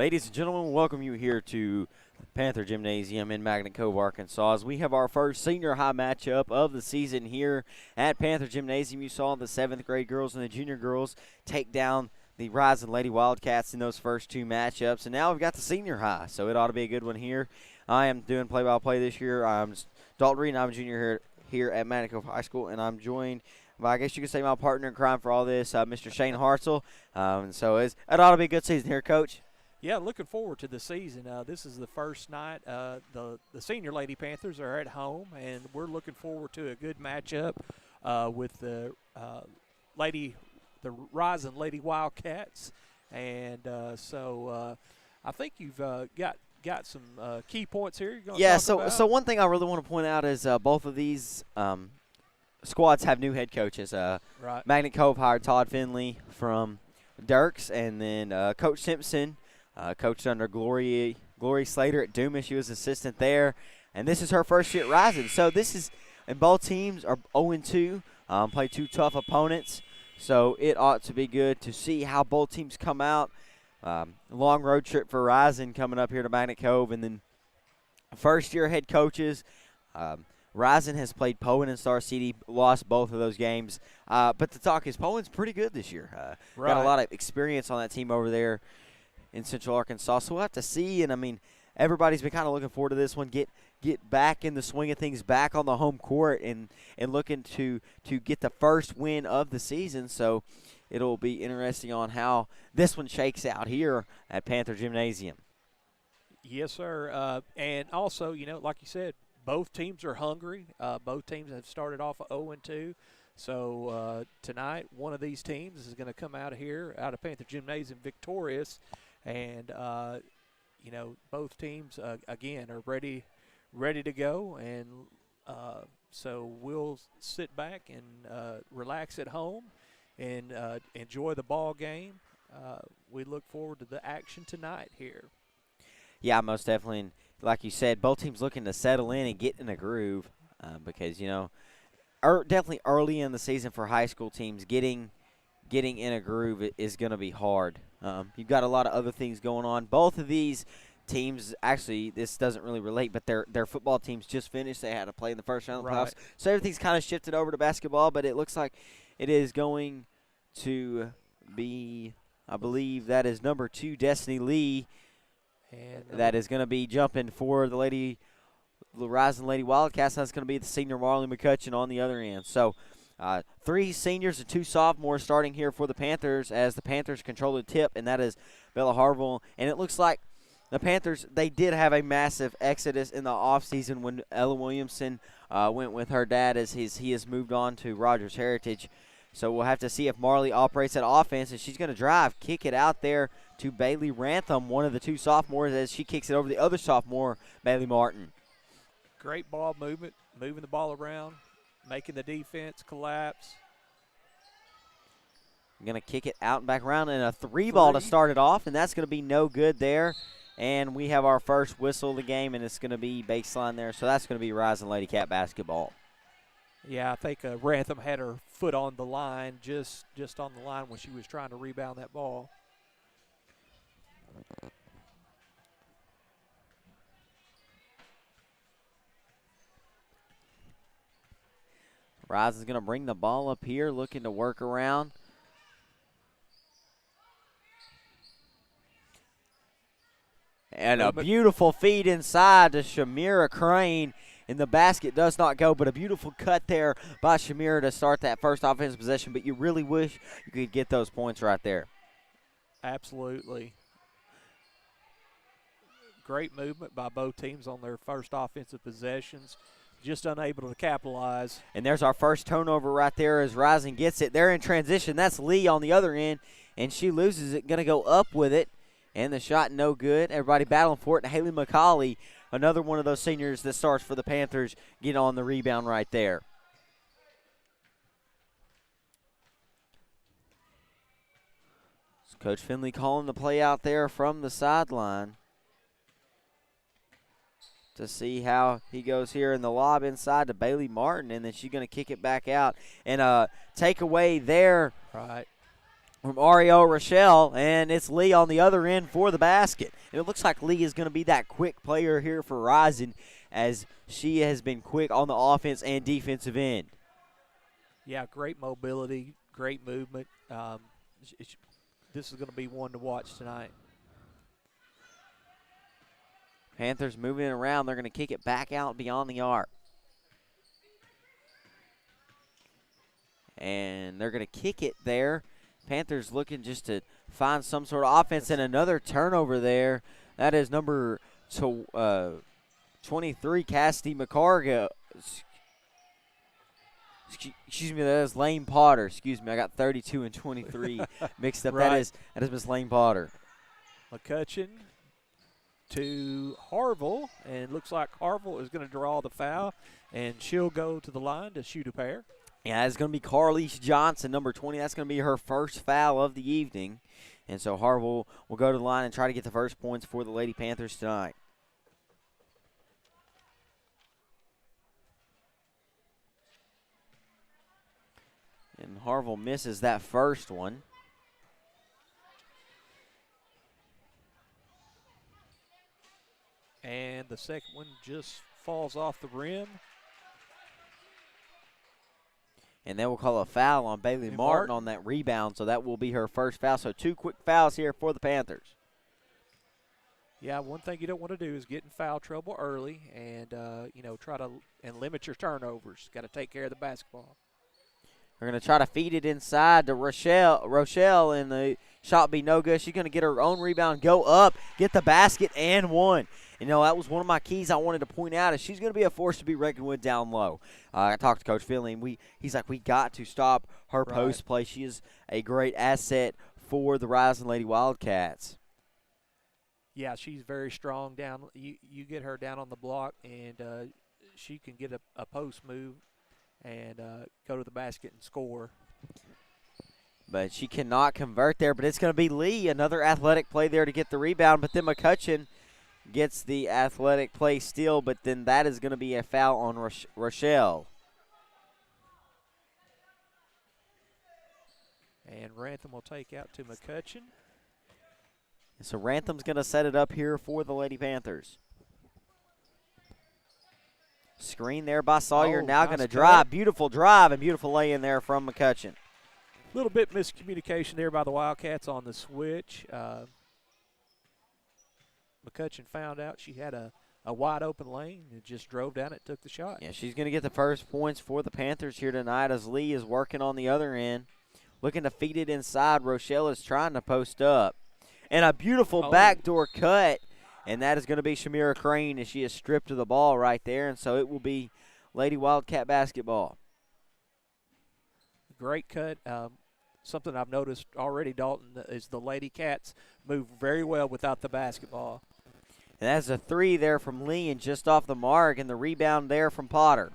Ladies and gentlemen, welcome you here to Panther Gymnasium in Magnet Cove, Arkansas. As we have our first senior high matchup of the season here at Panther Gymnasium. You saw the 7th grade girls and the junior girls take down the Rison Lady Wildcats in those first two matchups. And now we've got the senior high, so it ought to be a good one here. I am doing play-by-play this year. I'm Dalton Reed, and I'm a junior here at Magnet Cove High School, and I'm joined by, I guess you could say, my partner in crime for all this, Mr. Shane Hartzell. So it ought to be a good season here, Coach. Yeah, looking forward to the season. This is the first night. The senior Lady Panthers are at home, and we're looking forward to a good matchup with the Rison Lady Wildcats. And so I think you've got some key points here. You're gonna talk about? So one thing I really want to point out is both of these squads have new head coaches. Right. Magnet Cove hired Todd Finley from Dirks, and then Coach Simpson coached under Glory Slater at Dumas. She was assistant there, and this is her first year at Rison. So this is, and both teams are 0-2, play two tough opponents. So it ought to be good to see how both teams come out. Long road trip for Rison coming up here to Magnet Cove, and then first-year head coaches. Rison has played Poen and Star City, lost both of those games. But the talk is Poen's pretty good this year. Got a lot of experience on that team over there in Central Arkansas. So we'll have to see. And, I mean, everybody's been kind of looking forward to this one, get back in the swing of things, back on the home court, and looking to get the first win of the season. So it'll be interesting on how this one shakes out here at Panther Gymnasium. Yes, sir. And also, like you said, both teams are hungry. Both teams have started off 0-2. So tonight, one of these teams is going to come out of here, out of Panther Gymnasium, victorious. And, both teams, again, are ready to go. And so we'll sit back and relax at home and enjoy the ball game. We look forward to the action tonight here. Yeah, most definitely. And like you said, both teams looking to settle in and get in a groove because, definitely early in the season for high school teams, getting in a groove is going to be hard. You've got a lot of other things going on. Both of these teams, actually, this doesn't really relate, but their football teams just finished. They had to play in the first round of the playoffs. So everything's kind of shifted over to basketball, but it looks like it is going to be, I believe, that is number 2, Destiny Lee. And that is going to be jumping for the Rison Lady Wildcats. That's going to be the senior Marley McCutcheon on the other end. So 3 seniors and 2 sophomores starting here for the Panthers as the Panthers control the tip, and that is Bella Harville. And it looks like the Panthers, they did have a massive exodus in the offseason when Ella Williamson went with her dad as he has moved on to Rogers Heritage. So we'll have to see if Marley operates that offense, and she's going to drive, kick it out there to Bailey Rantham, one of the 2 sophomores, as she kicks it over the other sophomore, Bailey Martin. Great ball movement, moving the ball around, making the defense collapse. I'm going to kick it out and back around, and a 3 ball to start it off, and that's going to be no good there. And we have our first whistle of the game, and it's going to be baseline there. So that's going to be Rison Lady Cat basketball. Yeah, I think Rantham had her foot on the line, just on the line when she was trying to rebound that ball. Rison's going to bring the ball up here, looking to work around. And a beautiful feed inside to Shamira Crane. And the basket does not go, but a beautiful cut there by Shamira to start that first offensive possession. But you really wish you could get those points right there. Absolutely. Great movement by both teams on their first offensive possessions. Just unable to capitalize. And there's our first turnover right there as Rison gets it. They're in transition. That's Lee on the other end, and she loses it. Going to go up with it, and the shot no good. Everybody battling for it. And Haley McCauley, another one of those seniors that starts for the Panthers, get on the rebound right there. So Coach Finley calling the play out there from the sideline to see how he goes here in the lob inside to Bailey Martin, and then she's going to kick it back out. And take away there. Right. from Ariel Rochelle, and it's Lee on the other end for the basket. And it looks like Lee is going to be that quick player here for Rison, as she has been quick on the offense and defensive end. Yeah, great mobility, great movement. This is going to be one to watch tonight. Panthers moving it around. They're going to kick it back out beyond the arc. And they're going to kick it there. Panthers looking just to find some sort of offense, and another turnover there. That is number 23, Cassidy McCarga. Excuse me, that is Lane Potter. Excuse me, I got 32 and 23 mixed up. Right. That is Miss Lane Potter. McCutcheon to Harville, and looks like Harville is going to draw the foul, and she'll go to the line to shoot a pair. Yeah, it's going to be Carlise Johnson, number 20. That's going to be her first foul of the evening. And so Harville will go to the line and try to get the first points for the Lady Panthers tonight. And Harville misses that first one. And the second one just falls off the rim. And they will call a foul on Bailey Martin on that rebound, so that will be her first foul. So 2 quick fouls here for the Panthers. Yeah, one thing you don't want to do is get in foul trouble early and, try to limit your turnovers. Got to take care of the basketball. They're going to try to feed it inside to Rochelle, and the shot be no good. She's going to get her own rebound, go up, get the basket, and one. That was one of my keys I wanted to point out, is she's going to be a force to be reckoned with down low. I talked to Coach Finley, and he's like, we got to stop her post play. She is a great asset for the Rison Lady Wildcats. Yeah, she's very strong down. You get her down on the block, and she can get a post move and go to the basket and score. But she cannot convert there, but it's going to be Lee, another athletic play there to get the rebound, but then McCutcheon gets the athletic play steal, but then that is going to be a foul on Rochelle. And Rantham will take out to McCutcheon. So Rantham's going to set it up here for the Lady Panthers. Screen there by Sawyer, now going to drive. Beautiful drive and beautiful lay in there from McCutcheon. A little bit miscommunication there by the Wildcats on the switch. McCutcheon found out she had a wide open lane and just drove down it, took the shot. Yeah, she's going to get the first points for the Panthers here tonight, as Lee is working on the other end. Looking to feed it inside. Rochelle is trying to post up. And a beautiful backdoor cut, and that is going to be Shamira Crane, as she is stripped of the ball right there, and so it will be Lady Wildcat basketball. Great cut. Something I've noticed already, Dalton, is the Lady Cats move very well without the basketball. And that's a three there from Lee, and just off the mark, and the rebound there from Potter.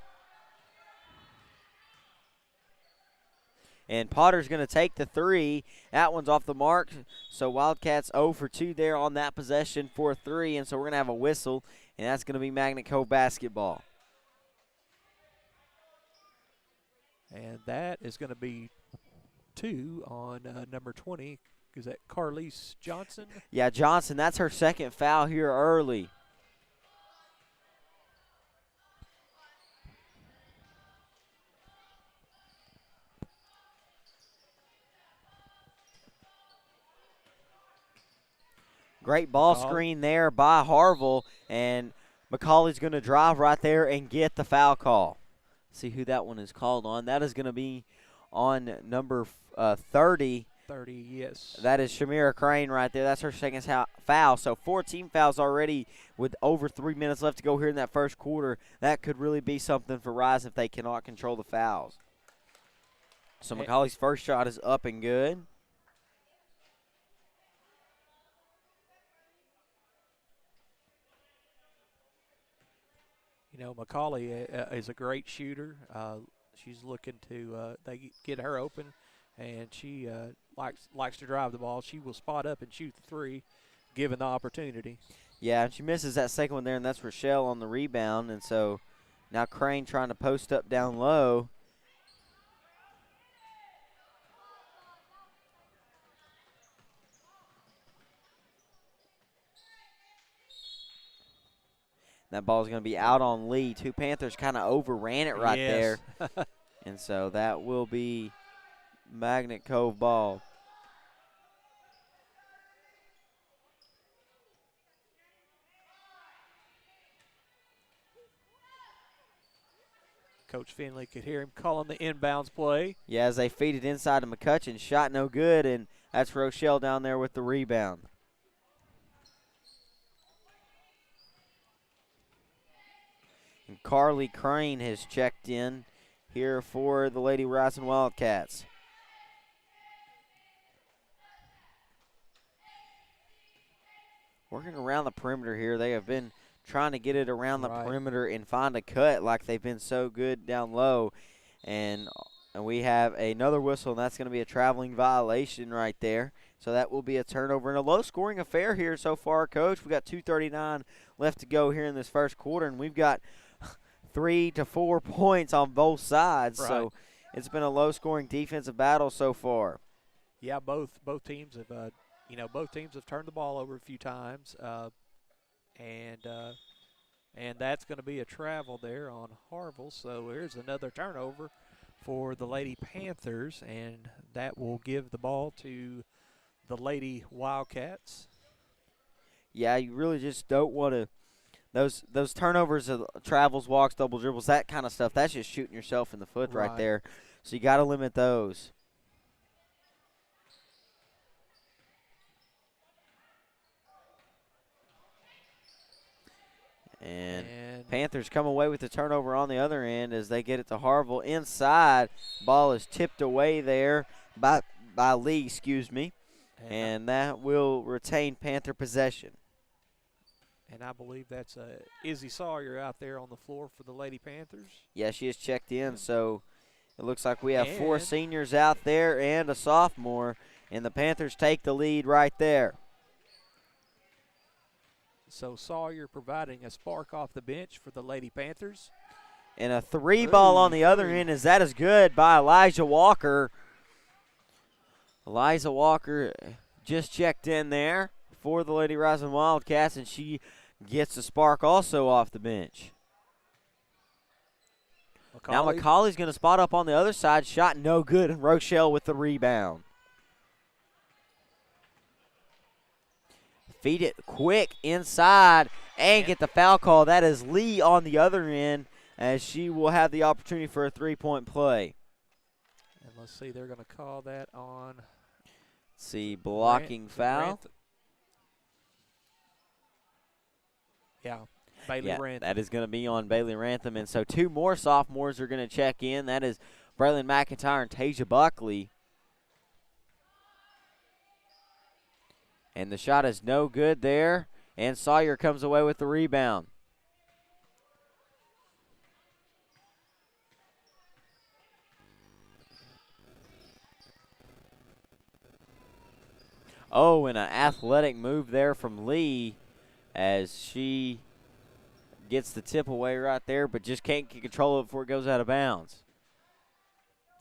And Potter's going to take the three. That one's off the mark. So Wildcats 0 for 2 there on that possession for 3. And so we're going to have a whistle, and that's going to be Magnet Cove basketball. And that is going to be 2 on number 20. Is that Carlise Johnson? Yeah, Johnson. That's her second foul here early. Great ball screen there by Harville, and McCauley's going to drive right there and get the foul call. See who that one is called on. That is going to be on number 30. 30, yes. That is Shamira Crane right there. That's her second foul. So 14 fouls already with over 3 minutes left to go here in that first quarter. That could really be something for Rison if they cannot control the fouls. So McCauley's first shot is up and good. McCauley is a great shooter. She's looking to they get her open, and she likes to drive the ball. She will spot up and shoot the three, given the opportunity. Yeah, and she misses that second one there, and that's Rochelle on the rebound. And so now Crane trying to post up down low. That ball is going to be out on Lee. Two Panthers kind of overran it right there. And so that will be Magnet Cove ball. Coach Finley could hear him calling the inbounds play. Yeah, as they feed it inside to McCutcheon. Shot no good, and that's Rochelle down there with the rebound. And Carly Crane has checked in here for the Lady Rison Wildcats. Working around the perimeter here. They have been trying to get it around the perimeter and find a cut like they've been so good down low. And we have another whistle, and that's going to be a traveling violation right there. So that will be a turnover and a low-scoring affair here so far, Coach. We've got 2:39 left to go here in this first quarter, and we've got 3 to 4 points on both sides. Right. So it's been a low-scoring defensive battle so far. Yeah, both teams have both teams have turned the ball over a few times, and that's going to be a travel there on Harville. So here's another turnover for the Lady Panthers, and that will give the ball to the Lady Wildcats. Yeah, you really just don't want to. Those turnovers of travels, walks, double dribbles, that kind of stuff, that's just shooting yourself in the foot right there. So you got to limit those. And Panthers come away with the turnover on the other end as they get it to Harville inside. Ball is tipped away there by Lee, excuse me. And that will retain Panther possession. And I believe that's Izzy Sawyer out there on the floor for the Lady Panthers. Yeah, she has checked in, so it looks like we have 4 seniors out there and a sophomore, and the Panthers take the lead right there. So Sawyer providing a spark off the bench for the Lady Panthers. And a 3 ball on the other end, as that is good by Elijah Walker. Eliza Walker just checked in there for the Lady Rison Wildcats, and she gets a spark also off the bench. Now McCauley's going to spot up on the other side. Shot no good, and Rochelle with the rebound. Feed it quick inside and get the foul call. That is Lee on the other end, as she will have the opportunity for a 3-point play. And let's see, they're going to call that on. Let's see, blocking foul. Yeah, Bailey Rantham. That is going to be on Bailey Rantham. And so 2 more sophomores are going to check in. That is Braylon McIntyre and Tasia Buckley. And the shot is no good there. And Sawyer comes away with the rebound. Oh, and an athletic move there from Lee as she gets the tip away right there, but just can't get control of it before it goes out of bounds.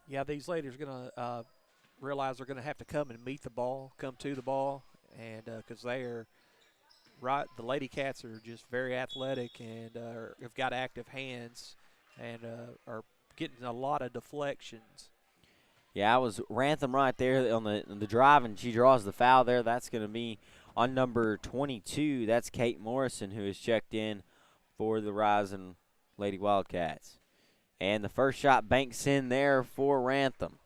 Yeah, these ladies are going to realize they're going to have to come and meet the ball, come to the ball, and because they are right. The Lady Cats are just very athletic and have got active hands and are getting a lot of deflections. Yeah, I was Rantham right there on the drive, and she draws the foul there. That's going to be on number 22. That's Kate Morrison, who has checked in for the Rison Lady Wildcats. And the first shot banks in there for Rantham.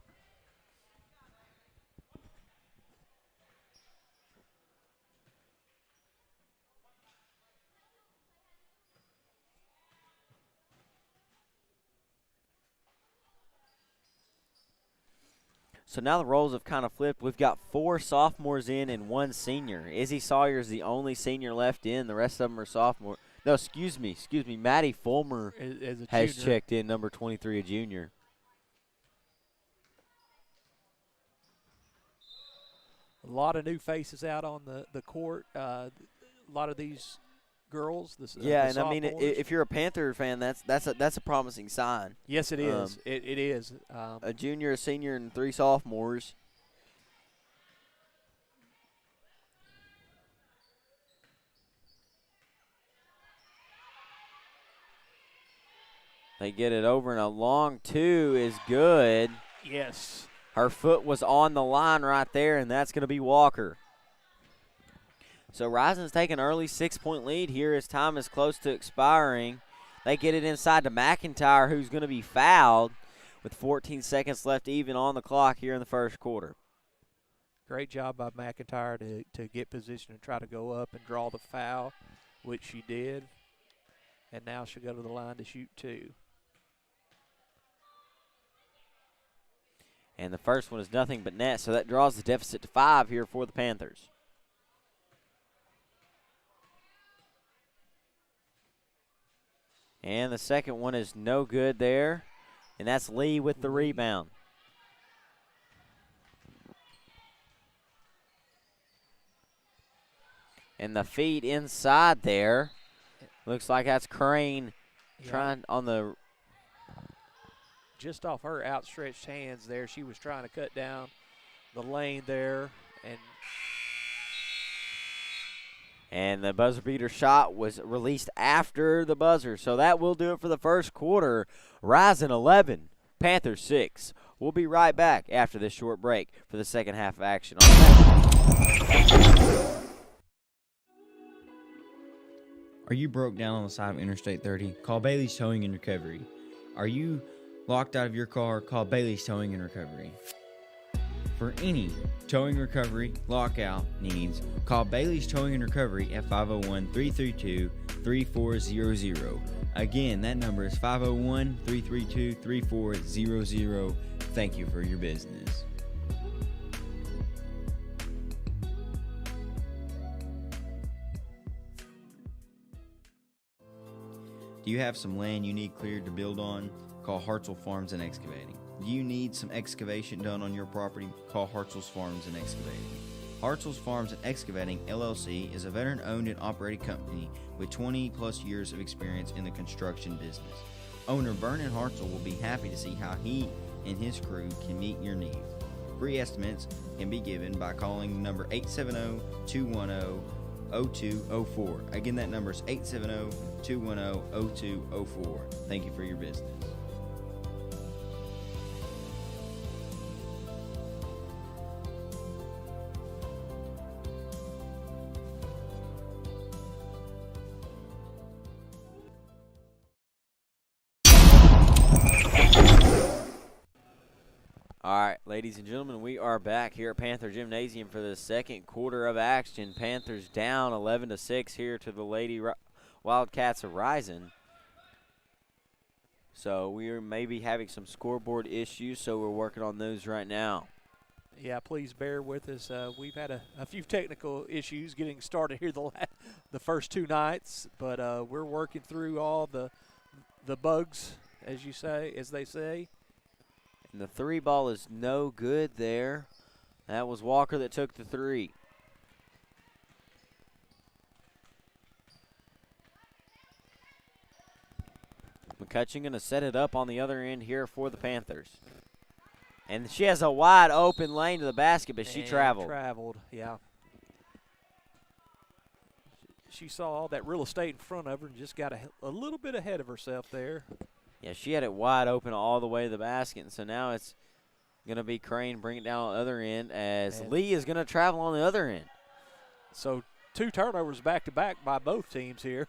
So now the roles have kind of flipped. We've got 4 sophomores in and 1 senior. Izzy Sawyer is the only senior left in. The rest of them are sophomore. No, excuse me. Maddie Fulmer has checked in, number 23, a junior. A lot of new faces out on the court. A lot of these girls. And I mean, if you're a Panther fan, that's a promising sign. Yes, it is. It is. A junior, a senior, and 3 sophomores. They get it over, and a long two is good. Yes. Her foot was on the line right there, and that's going to be Walker. So Rison's taking an early 6-point lead here as time is close to expiring. They get it inside to McIntyre, who's going to be fouled with 14 seconds left even on the clock here in the first quarter. Great job by McIntyre to get position and try to go up and draw the foul, which she did. And now she'll go to the line to shoot two. And the first one is nothing but net, so that draws the deficit to 5 here for the Panthers. And the second one is no good there, and that's Lee with the rebound. And the feed inside there. Looks like that's Crane trying on the. Just off her outstretched hands there, she was trying to cut down the lane there. And the buzzer beater shot was released after the buzzer. So that will do it for the first quarter. Rison 11, Panthers 6. We'll be right back after this short break for the second half of action. Are you broke down on the side of Interstate 30? Call Bailey's Towing and Recovery. Are you locked out of your car? Call Bailey's Towing and Recovery. For any towing recovery lockout needs, call Bailey's Towing and Recovery at 501-332-3400. Again, that number is 501-332-3400. Thank you for your business. Do you have some land you need cleared to build on? Call Hartzell Farms and Excavating. Do you need some excavation done on your property? Call Hartzell's Farms and Excavating. Hartzell's Farms and Excavating, LLC is a veteran-owned and operated company with 20-plus years of experience in the construction business. Owner Vernon Hartzell will be happy to see how he and his crew can meet your needs. Free estimates can be given by calling number 870-210-0204. Again, that number is 870-210-0204. Thank you for your business. All right, ladies and gentlemen, we are back here at Panther Gymnasium for the second quarter of action. Panthers down 11-6 here to the Lady Wildcats of Rison. So we are maybe having some scoreboard issues, so we're working on those right now. Yeah, please bear with us. We've had a few technical issues getting started here the first two nights, but we're working through all the bugs, as they say. And the three ball is no good there. That was Walker that took the three. McCutcheon going to set it up on the other end here for the Panthers. And she has a wide open lane to the basket, but she traveled. Yeah. She saw all that real estate in front of her and just got a little bit ahead of herself there. Yeah, she had it wide open all the way to the basket, and so now it's going to be Crane bringing it down on the other end as Lee is going to travel on the other end. So 2 turnovers back-to-back by both teams here.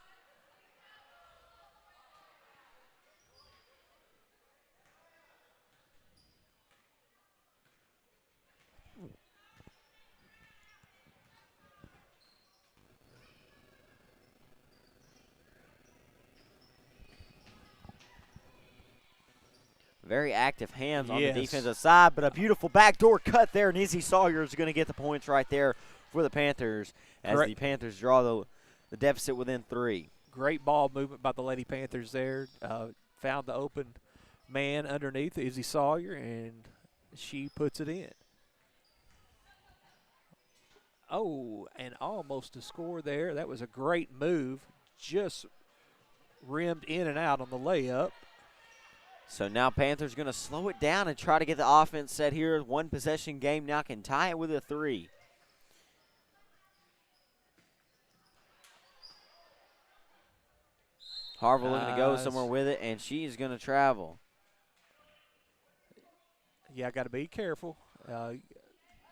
Very active hands on the defensive side, but a beautiful backdoor cut there, and Izzy Sawyer is going to get the points right there for the Panthers as the Panthers draw the deficit within 3. Great ball movement by the Lady Panthers there. Found the open man underneath Izzy Sawyer, and she puts it in. Oh, and almost a score there. That was a great move. Just rimmed in and out on the layup. So now Panthers going to slow it down and try to get the offense set here. One possession game now can tie it with a 3. Harville looking to go Nice. somewhere with it, and she is going to travel. Yeah, got to be careful.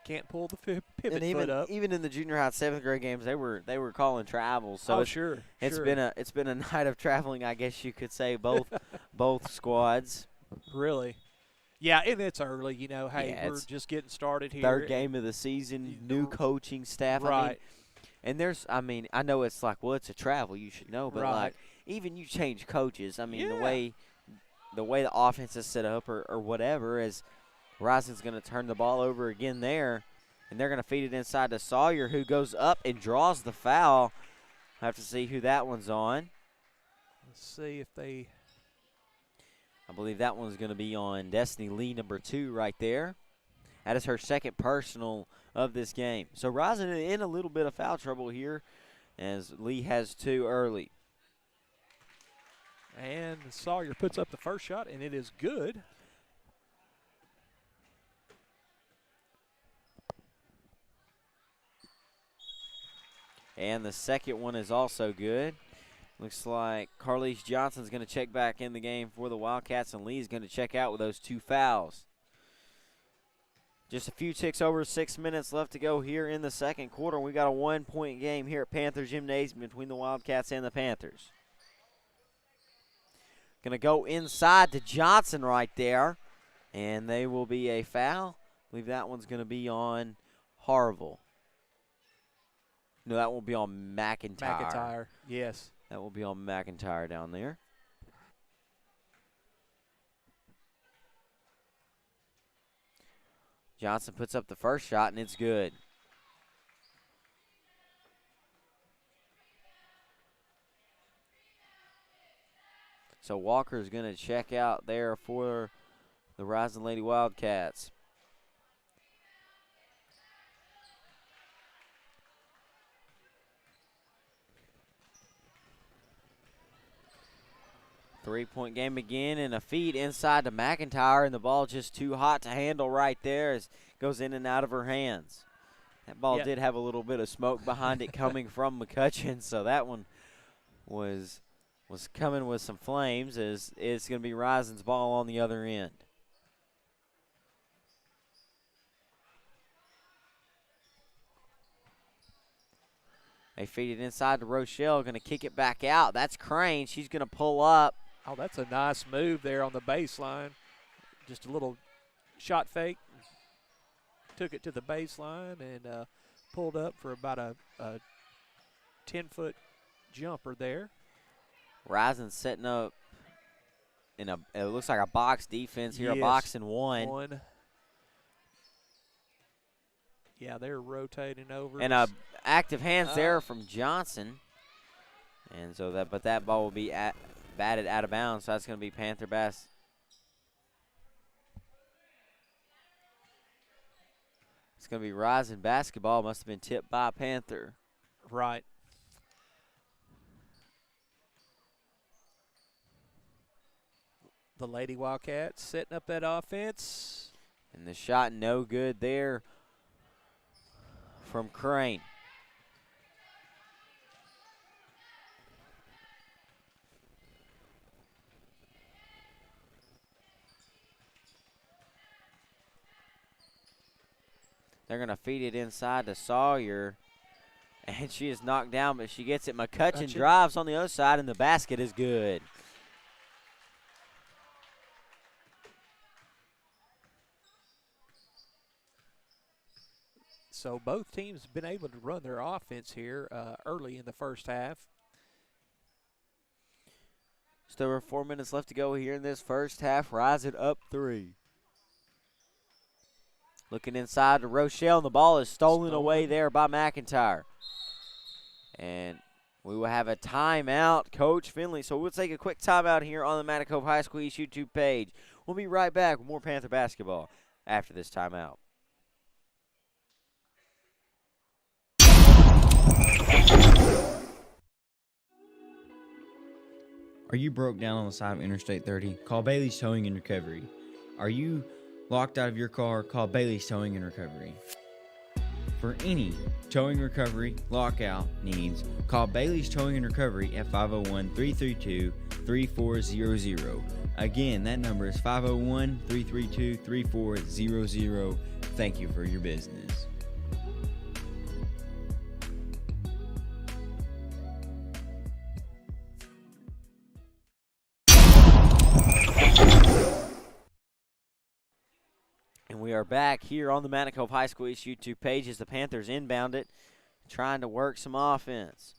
Can't pull the pivot And foot up. even in the junior high 7th grade games, they were calling travels. So Oh, it's, sure. it's sure. been a night of traveling, I guess you could say, both squads. Really. Yeah, and it's early. Hey, Yeah, we're it's just getting started here. Third game of the season, new coaching staff. Right. I know it's like, well, it's a travel, you should know, but Right. like even you change coaches. I mean, Yeah. the way the offense is set up or whatever is Rison's going to turn the ball over again there, and they're going to feed it inside to Sawyer, who goes up and draws the foul. Have to see who that one's on. Let's see if they. I believe that one's going to be on Destiny Lee, number 2, right there. That is her second personal of this game. So Rison in a little bit of foul trouble here as Lee has 2 early. And Sawyer puts up the first shot, and it is good. And the second one is also good. Looks like Carlise Johnson's going to check back in the game for the Wildcats, and Lee's going to check out with those 2 fouls. Just a few ticks over 6 minutes left to go here in the second quarter. We got a 1-point game here at Panther Gymnasium between the Wildcats and the Panthers. Going to go inside to Johnson right there, and they will be a foul. I believe that one's going to be on Harville. No, that will be on McIntyre, yes. That will be on McIntyre down there. Johnson puts up the first shot, and it's good. So Walker's going to check out there for the Rison Lady Wildcats. Three-point game again, and a feed inside to McIntyre, and the ball just too hot to handle right there as it goes in and out of her hands. That ball did have a little bit of smoke behind it coming from McCutcheon, so that one was coming with some flames as it's going to be Rison's ball on the other end. They feed it inside to Rochelle, going to kick it back out. That's Crane. She's going to pull up. Oh, that's a nice move there on the baseline. Just a little shot fake. Took it to the baseline and pulled up for about a 10-foot jumper there. Rison's setting up in it looks like a box defense here, Yes. a box and one. Yeah, they're rotating over. And active hands there from Johnson. And so that ball will be batted out of bounds, so that's going to be Panther Bass. It's going to be Rison basketball. Must have been tipped by Panther. Right. The Lady Wildcats setting up that offense. And the shot no good there from Crane. They're going to feed it inside to Sawyer. And she is knocked down, but she gets it. McCutcheon drives on the other side, and the basket is good. So both teams have been able to run their offense here early in the first half. Still over 4 minutes left to go here in this first half. Rison up 3. Looking inside to Rochelle, and the ball is stolen away there by McIntyre. And we will have a timeout, Coach Finley. So we'll take a quick timeout here on the Cove High School East YouTube page. We'll be right back with more Panther basketball after this timeout. Are you broke down on the side of Interstate 30? Call Bailey's Towing and Recovery. Are you locked out of your car? Call Bailey's Towing and Recovery. For any towing recovery lockout needs, call Bailey's Towing and Recovery at 501-332-3400. Again, that number is 501-332-3400. Thank you for your business. And we are back here on the Mountain Cove High School East YouTube page as the Panthers inbound it, trying to work some offense.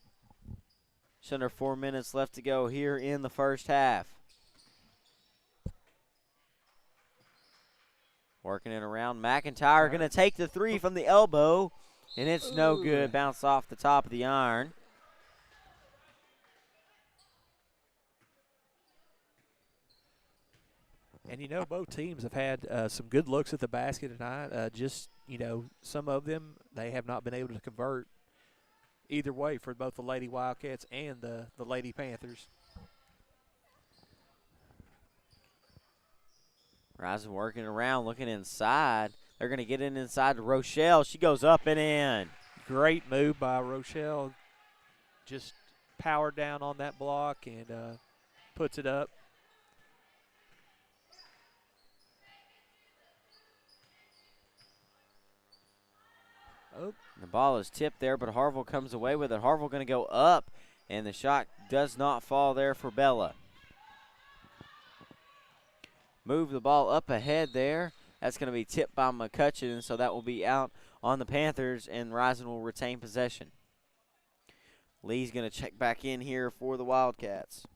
Just under 4 minutes left to go here in the first half. Working it around. McIntyre going to take the three from the elbow, and it's no good. Bounced off the top of the iron. And, both teams have had some good looks at the basket tonight. Some of them they have not been able to convert either way for both the Lady Wildcats and the Lady Panthers. Rison working around, looking inside. They're going to get it inside to Rochelle. She goes up and in. Great move by Rochelle. Just powered down on that block and puts it up. Oh. The ball is tipped there, but Harville comes away with it. Harville going to go up, and the shot does not fall there for Bella. Move the ball up ahead there. That's going to be tipped by McCutcheon, so that will be out on the Panthers, and Rison will retain possession. Lee's going to check back in here for the Wildcats.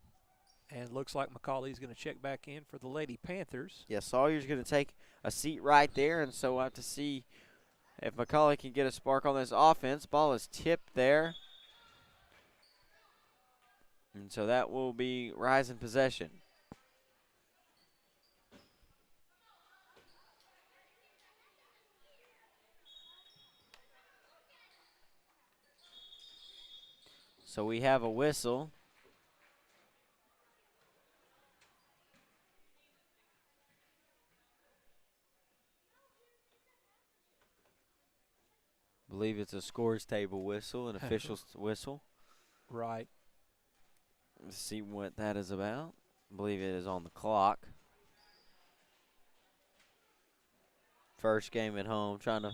And it looks like McCauley's going to check back in for the Lady Panthers. Yeah, Sawyer's going to take a seat right there, and so we'll have to see if McCauley can get a spark on this offense. Ball is tipped there. And so that will be Rison possession. So we have a whistle. I believe it's a scores table whistle, an official whistle. Right. Let's see what that is about. I believe it is on the clock. First game at home, trying to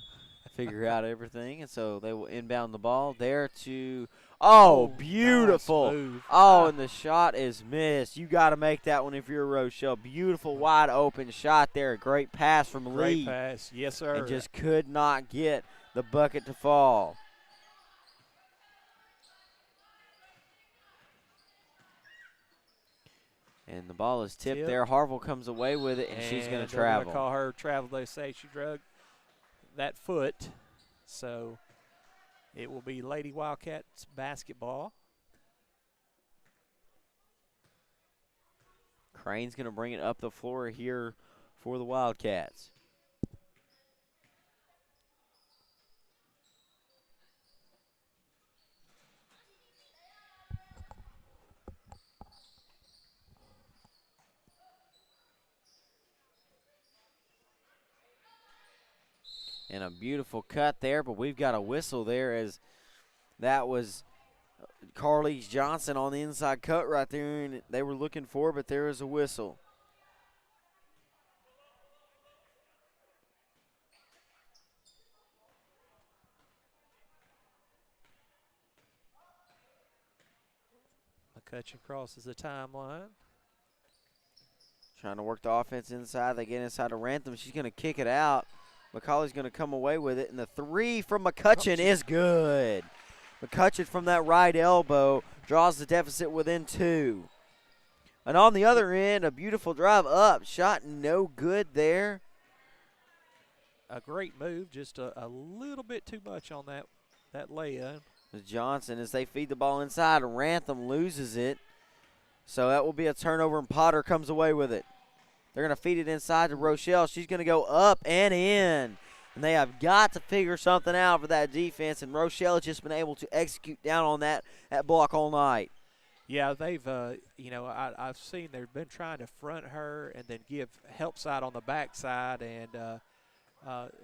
figure out everything. And so they will inbound the ball there to, beautiful. Nice move. And the shot is missed. You got to make that one if you're Rochelle. Beautiful wide open shot there. Great pass from Lee. Great pass. Yes, sir. And just could not get the bucket to fall. And the ball is tipped there. Harville comes away with it, and she's going to travel. They're going to call her travel. They say she drug that foot. So it will be Lady Wildcats basketball. Crane's going to bring it up the floor here for the Wildcats. And a beautiful cut there, but we've got a whistle there as that was Carly Johnson on the inside cut right there, and they were looking for, but there is a whistle. McCutcheon crosses the timeline. Trying to work the offense inside. They get inside to Rantham. She's going to kick it out. McCauley's going to come away with it, and the three from McCutcheon is good. McCutcheon from that right elbow draws the deficit within 2. And on the other end, a beautiful drive up. Shot no good there. A great move, just a little bit too much on that layup. Johnson, as they feed the ball inside, Rantham loses it. So that will be a turnover, and Potter comes away with it. They're going to feed it inside to Rochelle. She's going to go up and in. And they have got to figure something out for that defense, and Rochelle has just been able to execute down on that block all night. Yeah, they've, I've seen they've been trying to front her and then give help side on the backside, and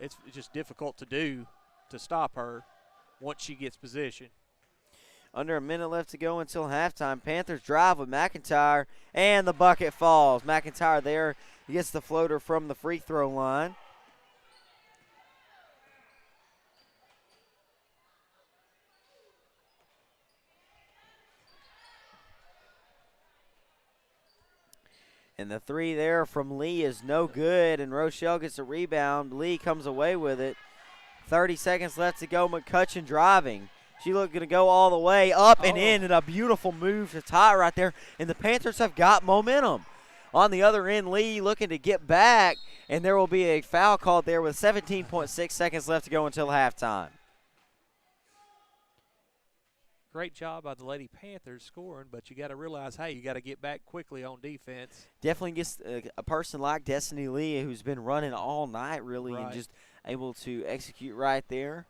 it's just difficult to do to stop her once she gets position. Under a minute left to go until halftime. Panthers drive with McIntyre, and the bucket falls. McIntyre there gets the floater from the free throw line. And the three there from Lee is no good, and Rochelle gets a rebound. Lee comes away with it. 30 seconds left to go. McCutcheon driving. She looking to go all the way up and in, and a beautiful move to tie right there. And the Panthers have got momentum. On the other end, Lee looking to get back, and there will be a foul called there with 17.6 seconds left to go until halftime. Great job by the Lady Panthers scoring, but you got to realize, hey, you got to get back quickly on defense. Definitely gets a person like Destiny Lee, who's been running all night, really, Right. and just able to execute right there.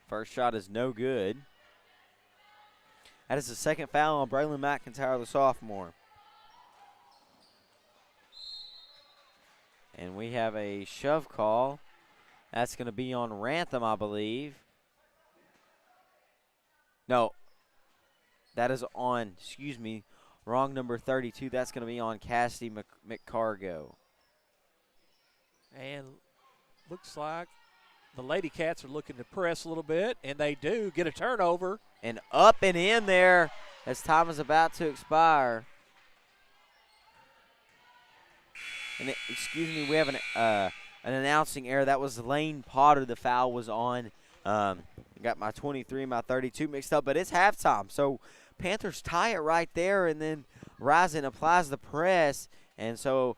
First shot is no good. That is the second foul on Braylon McIntyre, the sophomore. And we have a shove call. That's going to be on Rantham, I believe. No, that is on, wrong number 32. That's going to be on Cassidy McCargo. And looks like the Lady Cats are looking to press a little bit, and they do get a turnover. And up and in there as time is about to expire. And we have an announcing error. That was Lane Potter. The foul was on. Got my 23 and my 32 mixed up, but it's halftime. So Panthers tie it right there, and then Rison applies the press. And so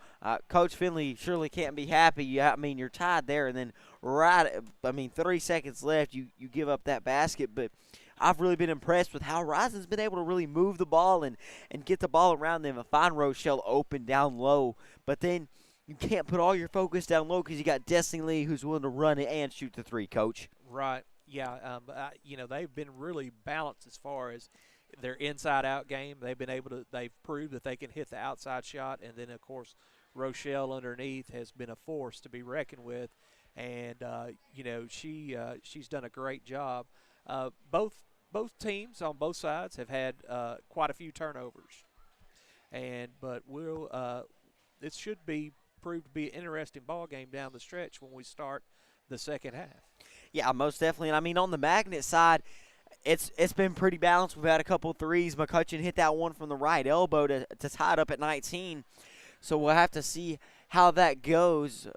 Coach Finley surely can't be happy. You're tied there, and then 3 seconds left, you give up that basket. But I've really been impressed with how Rison's been able to really move the ball and get the ball around them and find Rochelle open down low. But then you can't put all your focus down low because you got Destiny Lee who's willing to run it and shoot the three, Coach. Right. Yeah. They've been really balanced as far as their inside-out game. They've proved that they can hit the outside shot, and then of course Rochelle underneath has been a force to be reckoned with, and she's done a great job. Both teams on both sides have had quite a few turnovers, but it should be proved to be an interesting ball game down the stretch when we start the second half. Yeah, most definitely. And on the Magnet side, it's been pretty balanced. We've had a couple threes. McCutcheon hit that one from the right elbow to tie it up at 19. So we'll have to see how that goes.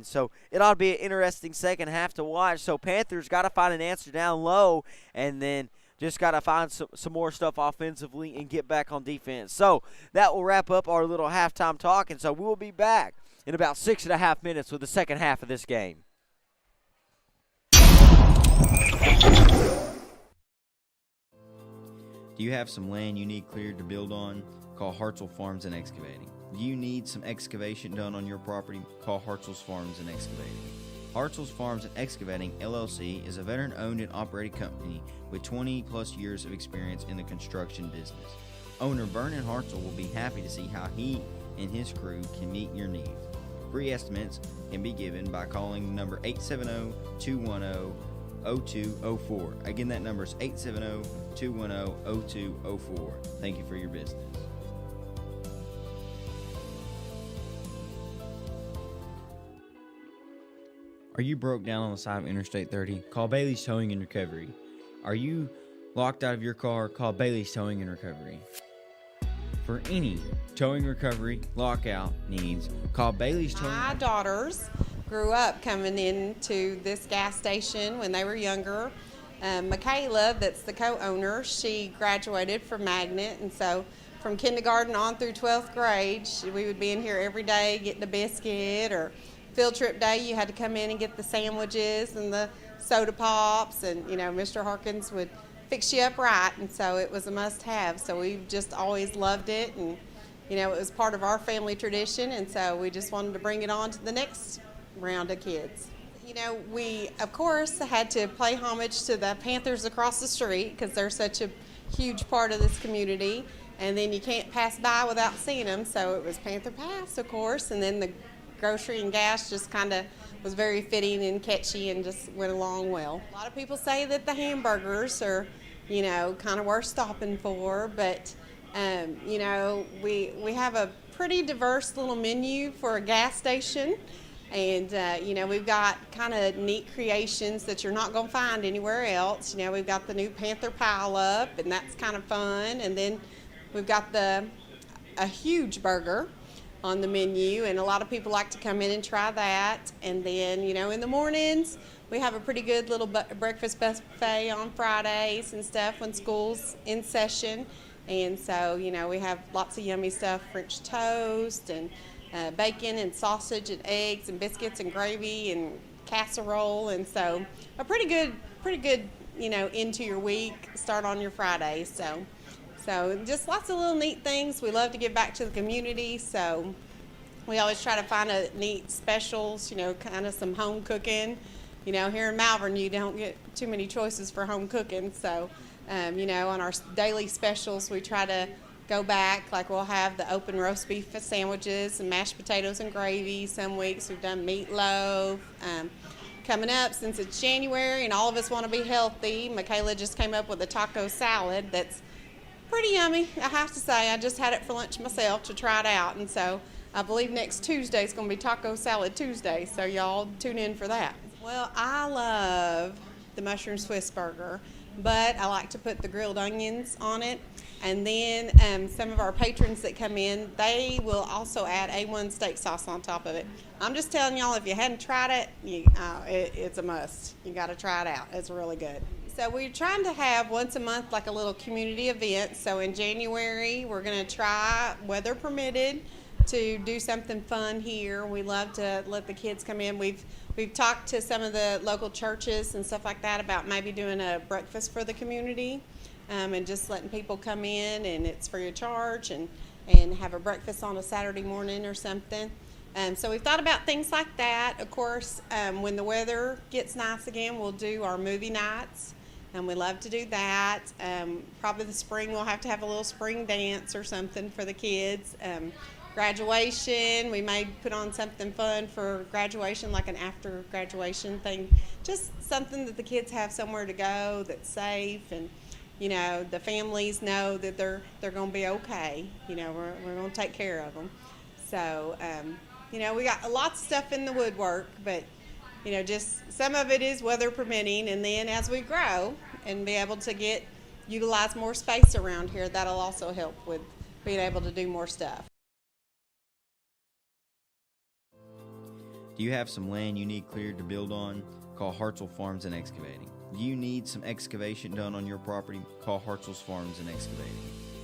So it ought to be an interesting second half to watch. So Panthers got to find an answer down low, and then just got to find some more stuff offensively and get back on defense. So that will wrap up our little halftime talk, and so we will be back in about 6.5 minutes with the second half of this game. Do you have some land you need cleared to build on? Call Hartzell Farms and Excavating. Do you need some excavation done on your property? Call Hartzell's Farms and Excavating. Hartzell's Farms and Excavating, LLC, is a veteran-owned and operated company with 20-plus years of experience in the construction business. Owner Vernon Hartzell will be happy to see how he and his crew can meet your needs. Free estimates can be given by calling number 870-210-0204. Again, that number is 870-210-0204. Thank you for your business. Are you broke down on the side of Interstate 30? Call Bailey's Towing and Recovery. Are you locked out of your car? Call Bailey's Towing and Recovery. For any towing recovery lockout needs, call Bailey's Towing. My daughters grew up coming into this gas station when they were younger. Michaela, that's the co-owner, she graduated from Magnet, and so from kindergarten on through 12th grade, we would be in here every day getting a biscuit, or field trip day, you had to come in and get the sandwiches and the soda pops, and Mr. Harkins would fix you up right, and so it was a must-have. So we just always loved it, and it was part of our family tradition, and so we just wanted to bring it on to the next round of kids. We of course had to pay homage to the Panthers across the street because they're such a huge part of this community, and then you can't pass by without seeing them. So it was Panther Pass, of course, and then the grocery and gas just kind of was very fitting and catchy and just went along well. A lot of people say that the hamburgers are, kind of worth stopping for, but, we have a pretty diverse little menu for a gas station. And, we've got kind of neat creations that you're not going to find anywhere else. We've got the new Panther Pile-Up, and that's kind of fun. And then we've got a huge burger on the menu, and a lot of people like to come in and try that. And then, in the mornings, we have a pretty good little breakfast buffet on Fridays and stuff when school's in session. And so, we have lots of yummy stuff, French toast and bacon and sausage and eggs and biscuits and gravy and casserole. And so a pretty good, into your week, start on your Friday. So just lots of little neat things. We love to give back to the community. So we always try to find neat specials, kind of some home cooking. Here in Malvern, you don't get too many choices for home cooking. So, on our daily specials, we try to go back, like we'll have the open roast beef sandwiches and mashed potatoes and gravy. Some weeks we've done meatloaf. Coming up, since it's January and all of us want to be healthy, Michaela just came up with a taco salad that's pretty yummy, I have to say. I just had it for lunch myself to try it out, and so I believe next Tuesday is going to be Taco Salad Tuesday, so y'all tune in for that. Well, I love the mushroom Swiss burger, but I like to put the grilled onions on it. And then some of our patrons that come in, they will also add A1 steak sauce on top of it. I'm just telling y'all, if you hadn't tried it, it's a must. You got to try it out. It's really good. So we're trying to have once a month like a little community event. So in January, we're going to try, weather permitted, to do something fun here. We love to let the kids come in. We've talked to some of the local churches and stuff like that about maybe doing a breakfast for the community. And just letting people come in, and it's free of charge, and have a breakfast on a Saturday morning or something. So we've thought about things like that. Of course, when the weather gets nice again, we'll do our movie nights, and we love to do that. Probably the spring we'll have to have a little spring dance or something for the kids. Graduation, we may put on something fun for graduation, like an after graduation thing. Just something that the kids have somewhere to go that's safe, and the families know that they're going to be okay. We're going to take care of them. So, we got lots of stuff in the woodwork, but, just some of it is weather permitting. And then as we grow and be able to utilize more space around here, that'll also help with being able to do more stuff. Do you have some land you need cleared to build on? Call Hartzell Farms and Excavating. Do you need some excavation done on your property? Call Hartzell's Farms and Excavating.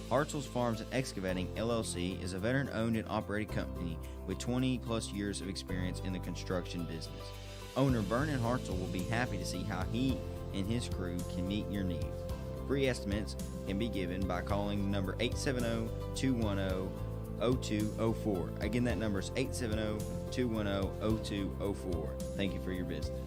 Hartzell's Farms and Excavating, LLC is a veteran-owned and operated company with 20-plus years of experience in the construction business. Owner Vernon Hartzell will be happy to see how he and his crew can meet your needs. Free estimates can be given by calling number 870-210-0204. Again, that number is 870-210-0204. Thank you for your business.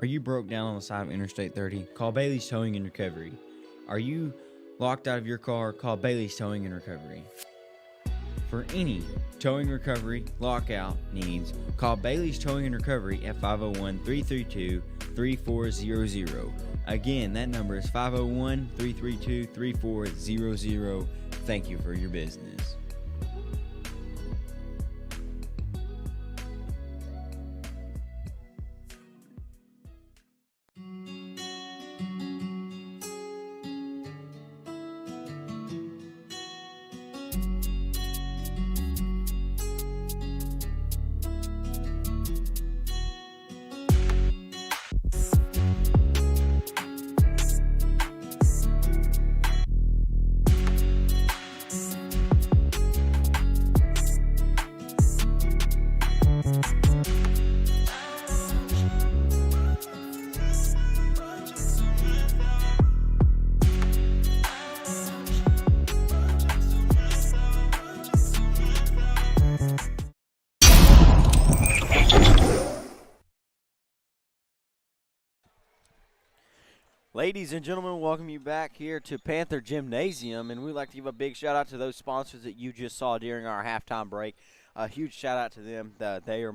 Are you broke down on the side of Interstate 30? Call Bailey's Towing and Recovery. Are you locked out of your car? Call Bailey's Towing and Recovery. For any towing recovery lockout needs, call Bailey's Towing and Recovery at 501-332-3400. Again, that number is 501-332-3400. Thank you for your business. Ladies and gentlemen, welcome you back here to Panther Gymnasium, and we'd like to give a big shout out to those sponsors that you just saw during our halftime break. A huge shout out to them. They are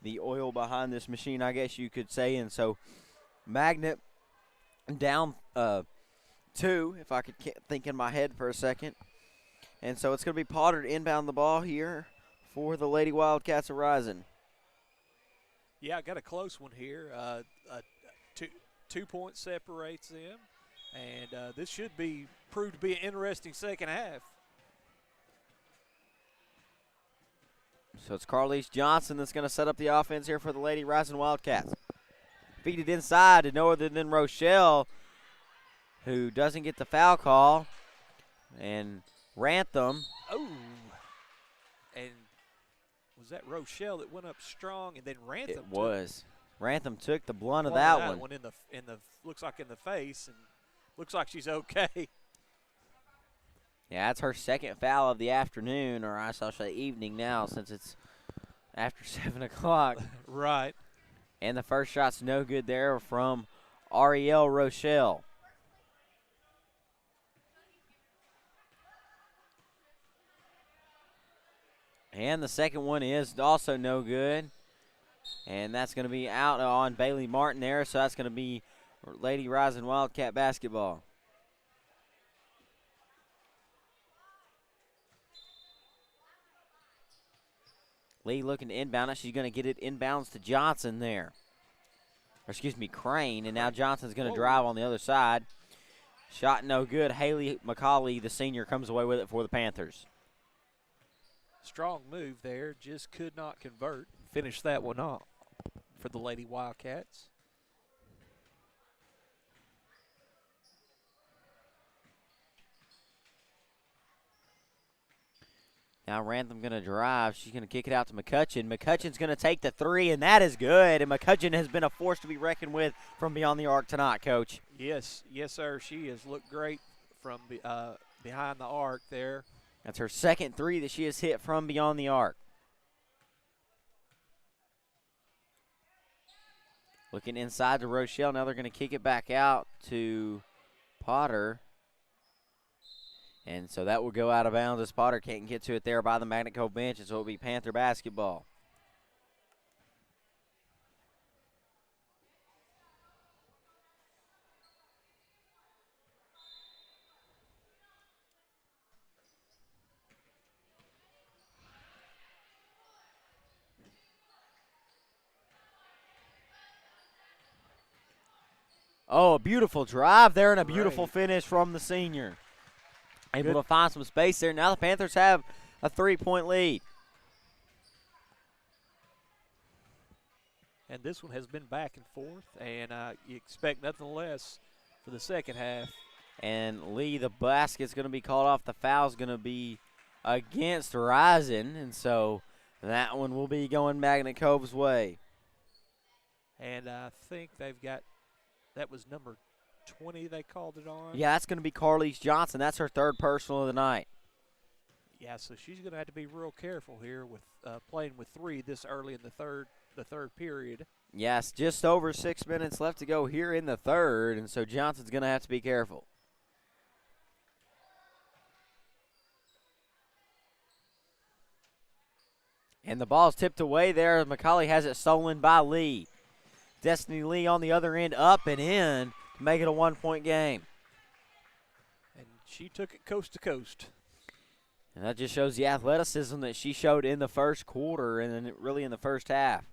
the oil behind this machine, I guess you could say. And so, Magnet down 2, if I could think in my head for a second. And so it's going to be Potter to inbound the ball here for the Lady Wildcats of Rison. Yeah, I got a close one here. 2 points separates them, and this should prove to be an interesting second half. So it's Carlise Johnson that's going to set up the offense here for the Lady Rison Wildcats. Feed it inside to no other than Rochelle, who doesn't get the foul call, and Rantham. Oh, and was that Rochelle that went up strong, and then Rantham? It was. Rantham took the blunt of that one. In the looks like in the face, and looks like she's okay. Yeah, that's her second foul of the afternoon, or I shall say evening now, since it's after 7 o'clock. Right. And the first shot's no good there from Ariel Rochelle. And the second one is also no good. And that's going to be out on Bailey Martin there, so that's going to be Lady Rison Wildcat basketball. Lee looking to inbound it. She's going to get it inbounds to Johnson there. Or excuse me, Crane, and now Johnson's going to drive on the other side. Shot no good. Haley McCauley, the senior, comes away with it for the Panthers. Strong move there, just could not convert. Finish that one off for the Lady Wildcats. Now Rantham going to drive. She's going to kick it out to McCutcheon. McCutcheon's going to take the 3, and that is good. And McCutcheon has been a force to be reckoned with from beyond the arc tonight, Coach. Yes, sir. She has looked great from behind the arc there. That's her second 3 that she has hit from beyond the arc. Looking inside to Rochelle. Now they're going to kick it back out to Potter. And so that will go out of bounds as Potter can't get to it there by the Magnet Cove bench, and so it will be Panther basketball. Oh, a beautiful drive there and a beautiful finish from the senior. Able to find some space there. Now the Panthers have a 3-point lead. And this one has been back and forth, and you expect nothing less for the second half. And Lee, the basket's going to be called off. The foul's going to be against Rison, and so that one will be going Magnet Cove's way. And I think they've got, that was number 20 they called it on. Yeah, that's going to be Carlise Johnson. That's her third personal of the night. Yeah, so she's going to have to be real careful here with playing with 3 this early in the third period. Yes, just over 6 minutes left to go here in the third, and so Johnson's going to have to be careful. And the ball's tipped away there. McCauley has it stolen by Lee. Destiny Lee on the other end, up and in to make it a 1-point game. And she took it coast to coast. And that just shows the athleticism that she showed in the first quarter and then really in the first half.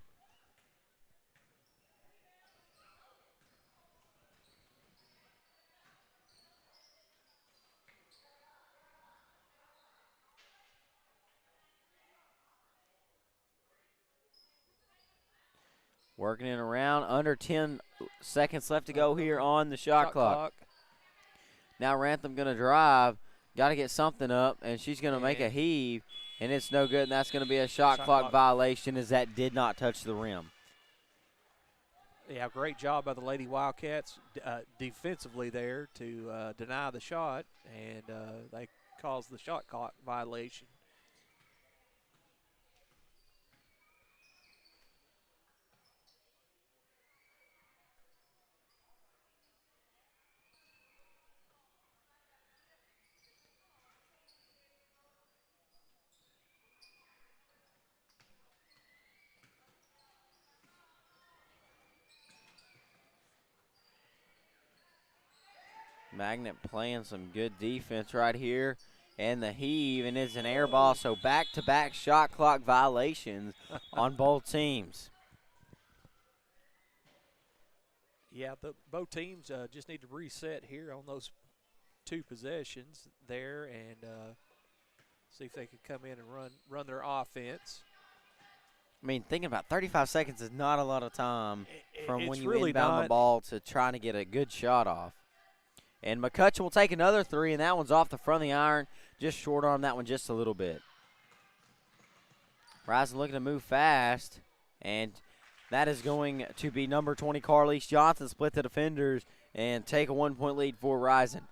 Working it around, under 10 seconds left to go here on the shot clock. Now Rantham going to drive, got to get something up, and she's going to make a heave, and it's no good, and that's going to be a shot clock violation as that did not touch the rim. Yeah, great job by the Lady Wildcats defensively there to deny the shot, and they caused the shot clock violation. Magnet playing some good defense right here. And the heave, and it's an air ball, so back-to-back shot clock violations on both teams. Yeah, both teams just need to reset here on those 2 possessions there and see if they can come in and run their offense. I mean, thinking about 35 seconds is not a lot of time from when you really inbound the ball to trying to get a good shot off. And McCutcheon will take another 3, and that one's off the front of the iron. Just short arm that one just a little bit. Rison looking to move fast, and that is going to be number 20, Carlise Johnson, split the defenders and take a 1-point lead for Rison.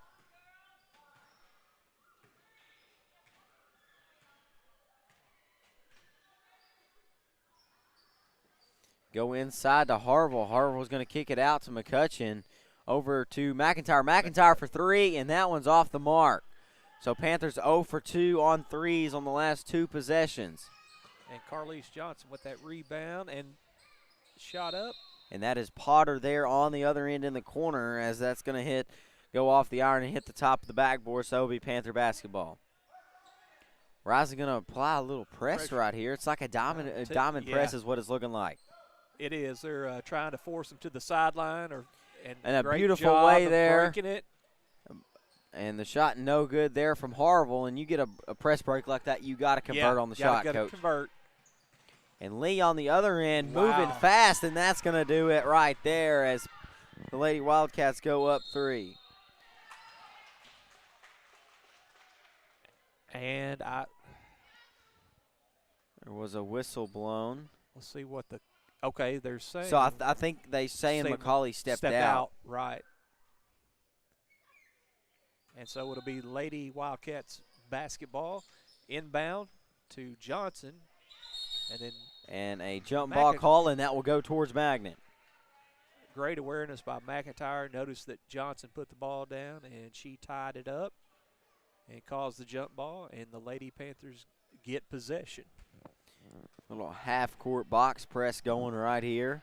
Go inside to Harville. Harville's going to kick it out to McCutcheon. Over to McIntyre. McIntyre for 3, and that one's off the mark. So Panthers 0 for 2 on threes on the last 2 possessions. And Carlise Johnson with that rebound and shot up. And that is Potter there on the other end in the corner as that's going to go off the iron and hit the top of the backboard, so it'll be Panther basketball. Rison going to apply a little press right here. It's like a diamond press is what it's looking like. It is. They're trying to force him to the sideline and a great beautiful job way of there. breaking it. And the shot no good there from Harville. And you get a press break like that, you got to convert on the shot, Coach. Convert. And Lee on the other end moving fast, and that's going to do it right there as the Lady Wildcats go up 3. And there was a whistle blown. Let's see what okay, they're saying. So I think they saying McCauley stepped out. Right. And so it'll be Lady Wildcats basketball inbound to Johnson. And a jump ball call, and that will go towards Magnet. Great awareness by McIntyre. Notice that Johnson put the ball down, and she tied it up and caused the jump ball, and the Lady Panthers get possession. A little half-court box press going right here.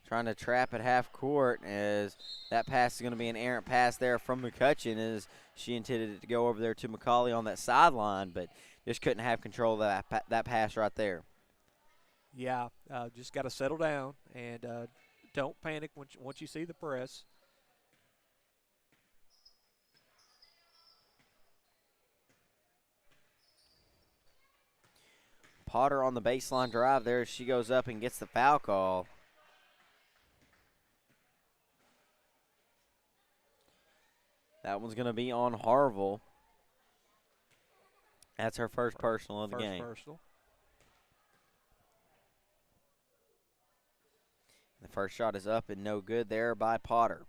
Trying to trap at half court as that pass is going to be an errant pass there from McCutcheon as she intended it to go over there to McCauley on that sideline, but just couldn't have control of that pass right there. Yeah, just got to settle down and don't panic once you see the press. Potter on the baseline drive there. She goes up and gets the foul call. That one's going to be on Harville. That's her first personal of the game. Personal. The first shot is up and no good there by Potter.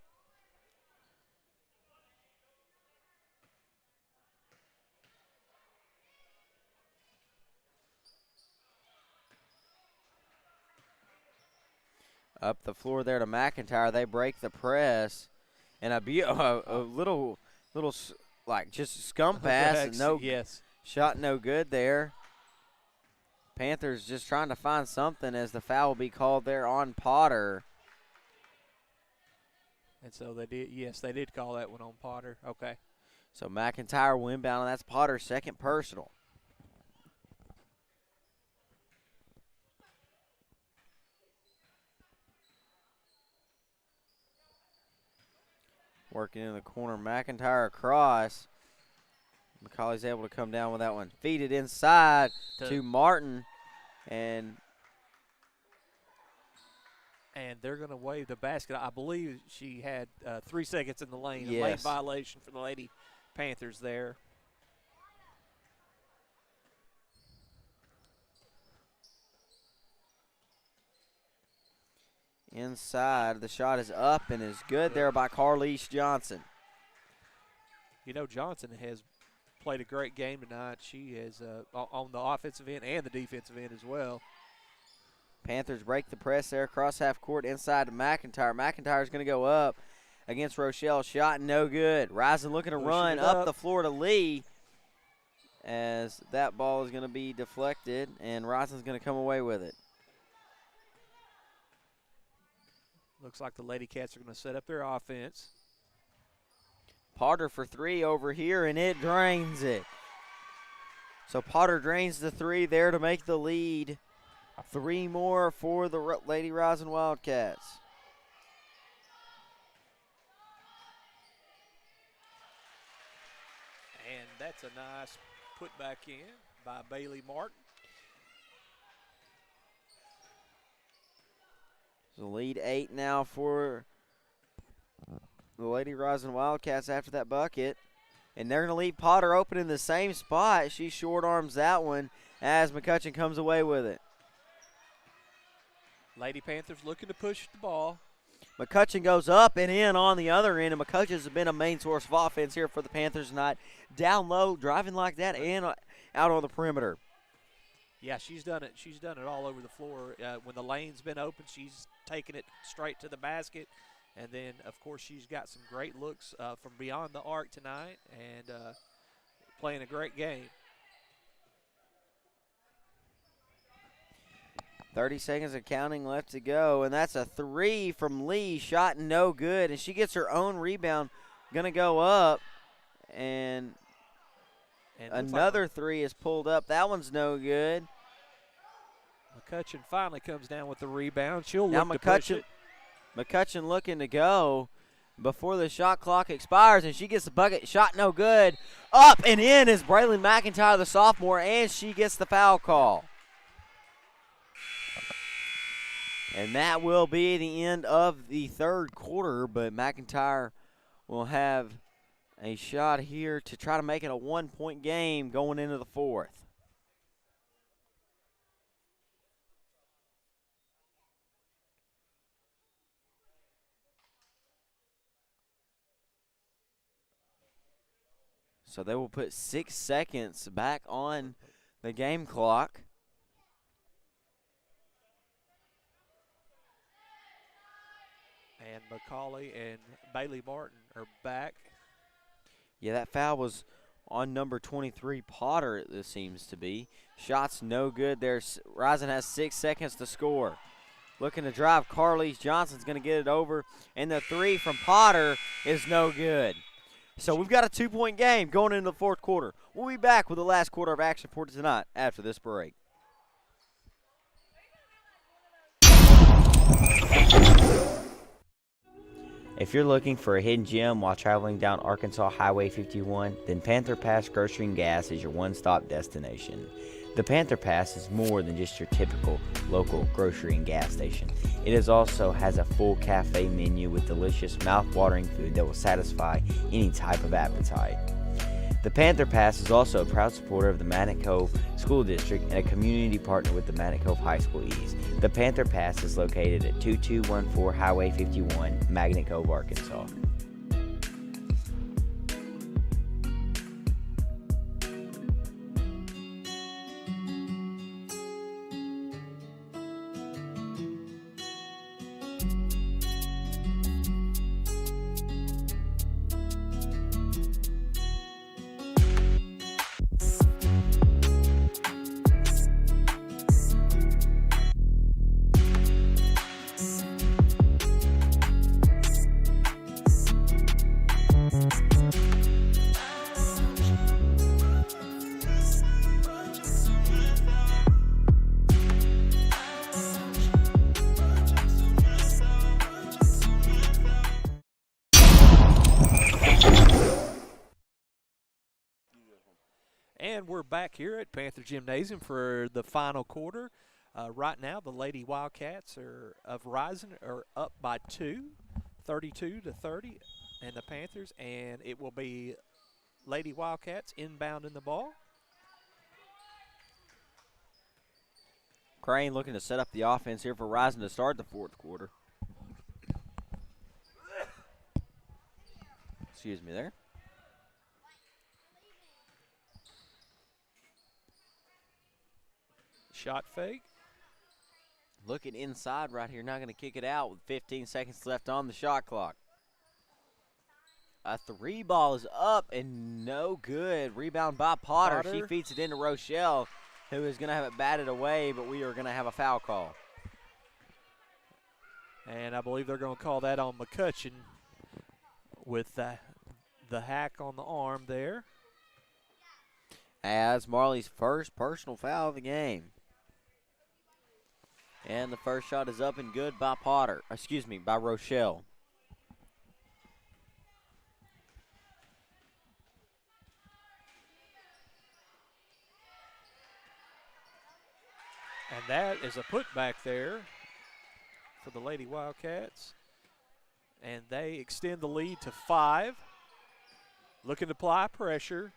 Up the floor there to McIntyre. They break the press. And a little like just scum pass. Shot no good there. Panthers just trying to find something as the foul will be called there on Potter. And so they did call that one on Potter. Okay. So McIntyre will inbound, and that's Potter's second personal. Working in the corner, McIntyre across. McCauley's able to come down with that one. Feed it inside to Martin. And they're going to wave the basket. I believe she had 3 seconds in the lane. Yes. A late violation for the Lady Panthers there. inside, the shot is up and is good there by Carlise Johnson. You know, Johnson has played a great game tonight. She is on the offensive end and the defensive end as well. Panthers break the press there across half court inside to McIntyre. McIntyre's going to go up against Rochelle. Shot no good. Rison looking to run up the floor to Lee as that ball is going to be deflected, and Rison's going to come away with it. Looks like the Lady Cats are going to set up their offense. Potter for three over here, and it drains it. So Potter drains the three there to make the lead. Three more for the Lady Rison Wildcats. And that's a nice put back in by Bailey Martin. So lead 8 now for the Lady Rison Wildcats after that bucket. And they're going to leave Potter open in the same spot. She short arms that one as McCutcheon comes away with it. Lady Panthers looking to push the ball. McCutcheon goes up and in on the other end, and McCutcheon's been a main source of offense here for the Panthers tonight. Down low, driving like that, and out on the perimeter. Yeah, she's done it. She's done it all over the floor. When the lane's been open, she's taken it straight to the basket. And then, of course, she's got some great looks from beyond the arc tonight and playing a great game. 30 seconds of counting left to go, and that's a three from Lee. Shot no good, and she gets her own rebound. Going to go up, and another three is pulled up. That one's no good. McCutcheon finally comes down with the rebound. She'll Now look to push it. McCutcheon looking to go before the shot clock expires, and she gets the bucket. Shot no good. Up and in is Braylon McIntyre, the sophomore, and she gets the foul call. And that will be the end of the third quarter, but McIntyre will have a shot here to try to make it a one-point game going into the fourth. So they will put 6 seconds back on the game clock. And McCauley and Bailey Martin are back. Yeah, that foul was on number 23, Potter, it seems to be. Shots no good there. Rison has 6 seconds to score. Looking to drive, Carlise Johnson's going to get it over. And the three from Potter is no good. So we've got a 2-point game going into the fourth quarter. We'll be back with the last quarter of action for tonight after this break. If you're looking for a hidden gem while traveling down Arkansas Highway 51, then Panther Pass Grocery and Gas is your one-stop destination. The Panther Pass is more than just your typical local grocery and gas station. It also has a full cafe menu with delicious mouth-watering food that will satisfy any type of appetite. The Panther Pass is also a proud supporter of the Magnet Cove School District and a community partner with the Magnet Cove High School East. The Panther Pass is located at 2214 Highway 51, Magnet Cove, Arkansas. And we're back here at Panther Gymnasium for the final quarter. Right now, the Lady Wildcats of Rison are up by 2, 32-30, and the Panthers, and it will be Lady Wildcats inbound in the ball. Crane looking to set up the offense here for Rison to start the fourth quarter. Excuse me there. Shot fake. Looking inside right here, not going to kick it out with 15 seconds left on the shot clock. A three ball is up and no good. Rebound by Potter. She feeds it into Rochelle, who is going to have it batted away, but we are going to have a foul call. And I believe they're going to call that on McCutcheon with the hack on the arm there. As Marley's first personal foul of the game. And the first shot is up and good by by Rochelle. And that is a putback there for the Lady Wildcats. And they extend the lead to 5. Looking to apply pressure.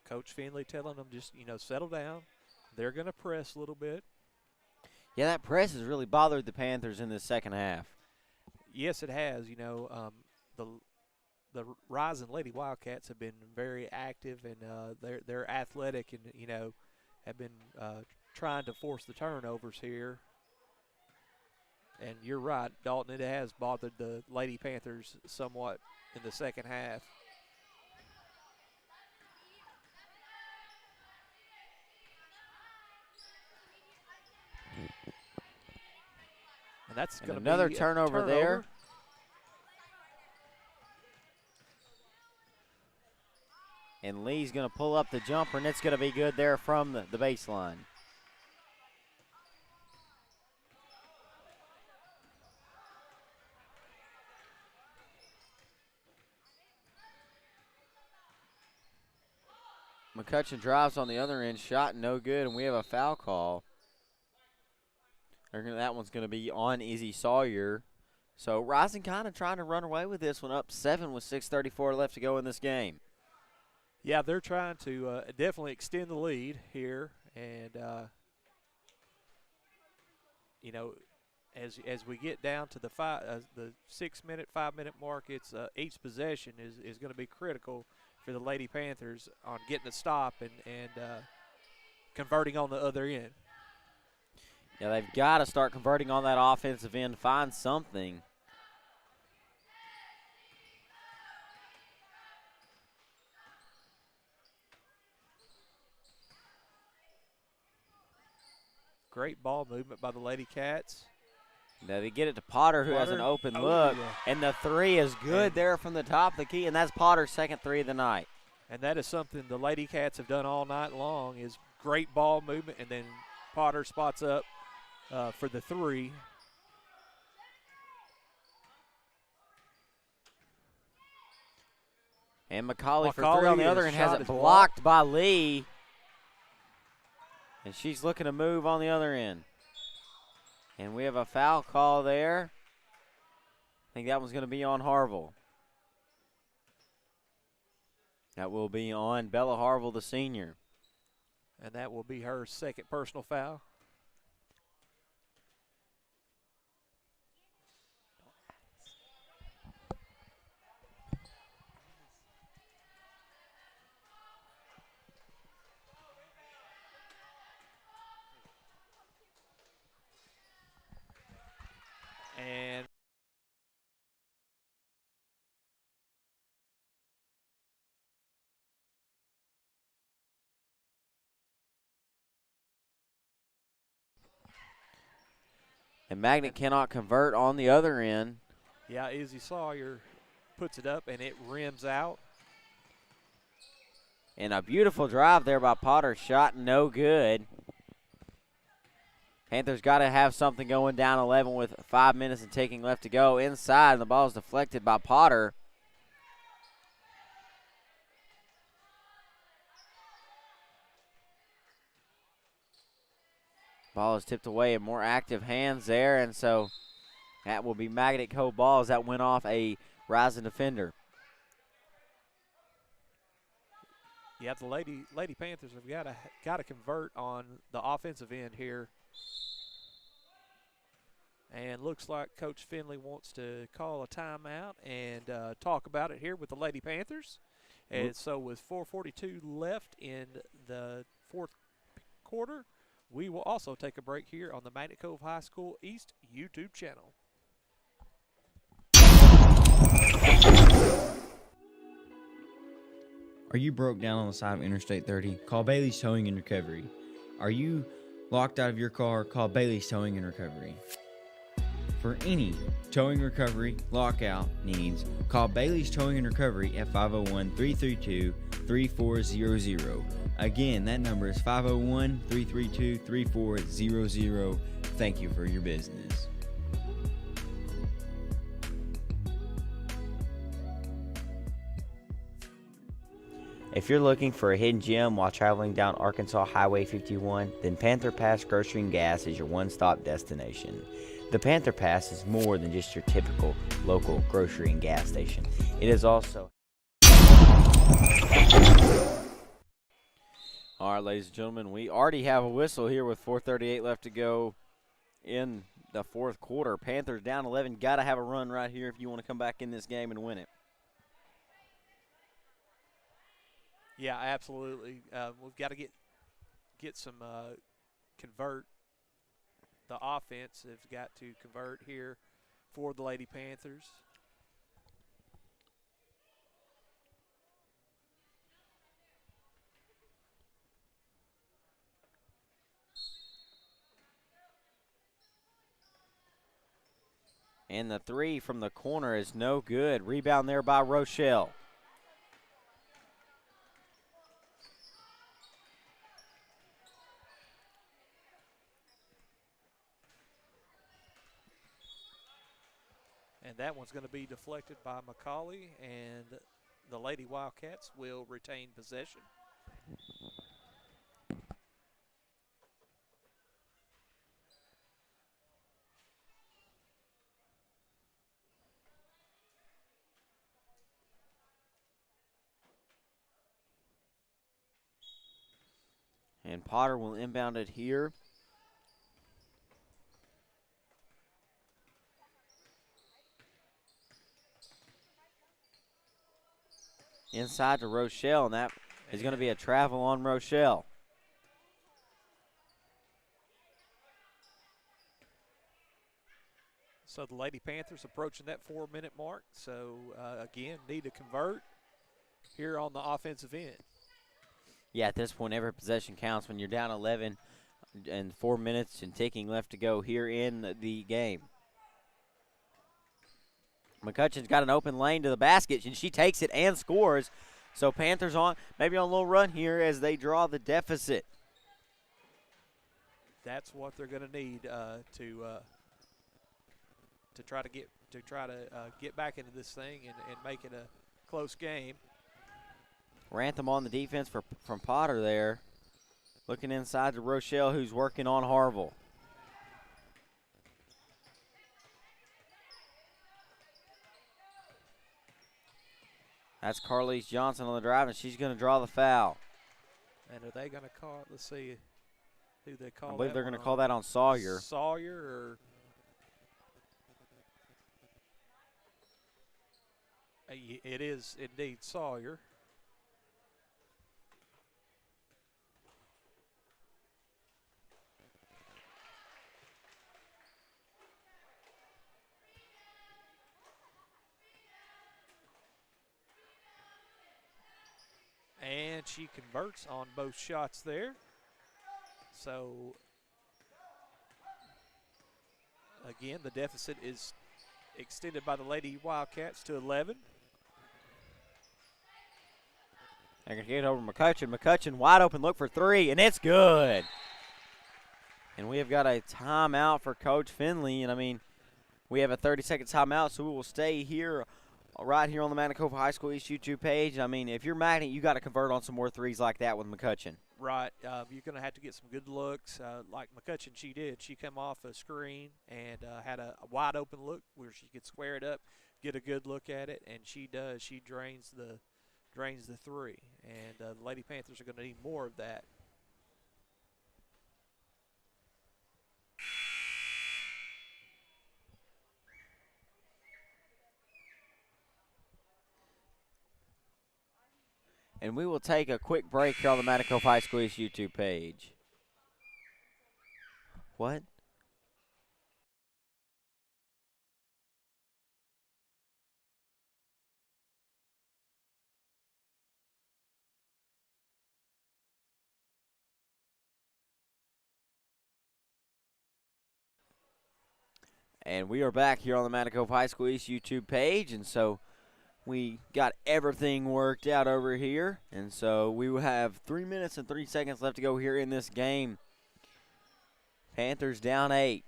Coach Finley telling them just, settle down. They're going to press a little bit. Yeah, that press has really bothered the Panthers in the second half. Yes, it has. The Rison Lady Wildcats have been very active, and they're athletic, and have been trying to force the turnovers here. And you're right, Dalton. It has bothered the Lady Panthers somewhat in the second half. And that's going to be another turnover there. And Lee's going to pull up the jumper, and it's going to be good there from the baseline. McCutcheon drives on the other end, shot no good, and we have a foul call. That one's going to be on Izzy Sawyer. So Rison kind of trying to run away with this one, up 7 with 6:34 left to go in this game. Yeah, they're trying to definitely extend the lead here, and as we get down to the 6-minute, 5-minute mark, it's each possession is going to be critical for the Lady Panthers on getting a stop and converting on the other end. Yeah, they've got to start converting on that offensive end, find something. Great ball movement by the Lady Cats. Now they get it to Potter, who has an open look, and the 3 is good there from the top of the key, and that's Potter's second 3 of the night. And that is something the Lady Cats have done all night long, is great ball movement, and then Potter spots up for the 3. And McCauley for 3 on the other end has it blocked by Lee. And she's looking to move on the other end. And we have a foul call there. I think that one's going to be on Harville. That will be on Bella Harville, the senior. And that will be her second personal foul. And Magnet cannot convert on the other end. Yeah, Izzy Sawyer puts it up, and it rims out. And a beautiful drive there by Potter. Shot no good. Panthers got to have something going down 11 with 5 minutes and ticking left to go. Inside, and the ball is deflected by Potter. Ball is tipped away and more active hands there, and so that will be Magnet Cove ball as that went off a Rison defender. Yeah, the Lady Panthers have got to convert on the offensive end here. And looks like Coach Finley wants to call a timeout and talk about it here with the Lady Panthers. And so with 4:42 left in the fourth quarter, we will also take a break here on the Magnet Cove High School East YouTube channel. Are you broke down on the side of Interstate 30? Call Bailey's Towing and Recovery. Are you locked out of your car, call Bailey's Towing and Recovery. For any towing recovery lockout needs, call Bailey's Towing and Recovery at 501-332-3400. Again, that number is 501-332-3400. Thank you for your business. If you're looking for a hidden gem while traveling down Arkansas Highway 51, then Panther Pass Grocery and Gas is your one-stop destination. The Panther Pass is more than just your typical local grocery and gas station. It is also... All right, ladies and gentlemen, we already have a whistle here with 4:38 left to go in the fourth quarter. Panthers down 11. Got to have a run right here if you want to come back in this game and win it. Yeah, absolutely. We've got to get some convert. The offense has got to convert here for the Lady Panthers. And the three from the corner is no good. Rebound there by Rochelle. And that one's going to be deflected by McCauley, and the Lady Wildcats will retain possession. And Potter will inbound it here. Inside to Rochelle, and that is going to be a travel on Rochelle. So the Lady Panthers approaching that 4-minute mark. So, again, need to convert here on the offensive end. Yeah, at this point, every possession counts when you're down 11 and 4 minutes and ticking left to go here in the game. McCutcheon's got an open lane to the basket, and she takes it and scores. So Panthers maybe on a little run here as they draw the deficit. That's what they're going to need to try to get back into this thing and make it a close game. Rantham on the defense from Potter there. Looking inside to Rochelle, who's working on Harville. That's Carlise Johnson on the drive, and she's going to draw the foul. And are they going to call it? Let's see who they call. I believe they're going to call that on Sawyer. Sawyer or it is indeed Sawyer. And she converts on both shots there. So, again, the deficit is extended by the Lady Wildcats to 11. They're going to get it over McCutcheon. McCutcheon, wide open look for three, and it's good. And we have got a timeout for Coach Finley. And, I mean, we have a 30-second timeout, so we will stay here right here on the Magnet Cove High School East YouTube page. I mean, if you're Magnet, you got to convert on some more threes like that with McCutcheon. Right. You're going to have to get some good looks like McCutcheon she did. She come off a screen and had a wide open look where she could square it up, get a good look at it, and she does. She drains the three. And the Lady Panthers are going to need more of that. And we will take a quick break here on the Magnet Cove High School East YouTube page. What? And we are back here on the Magnet Cove High School East YouTube page, and so we got everything worked out over here. And so we will have 3 minutes and 3 seconds left to go here in this game. Panthers down 8.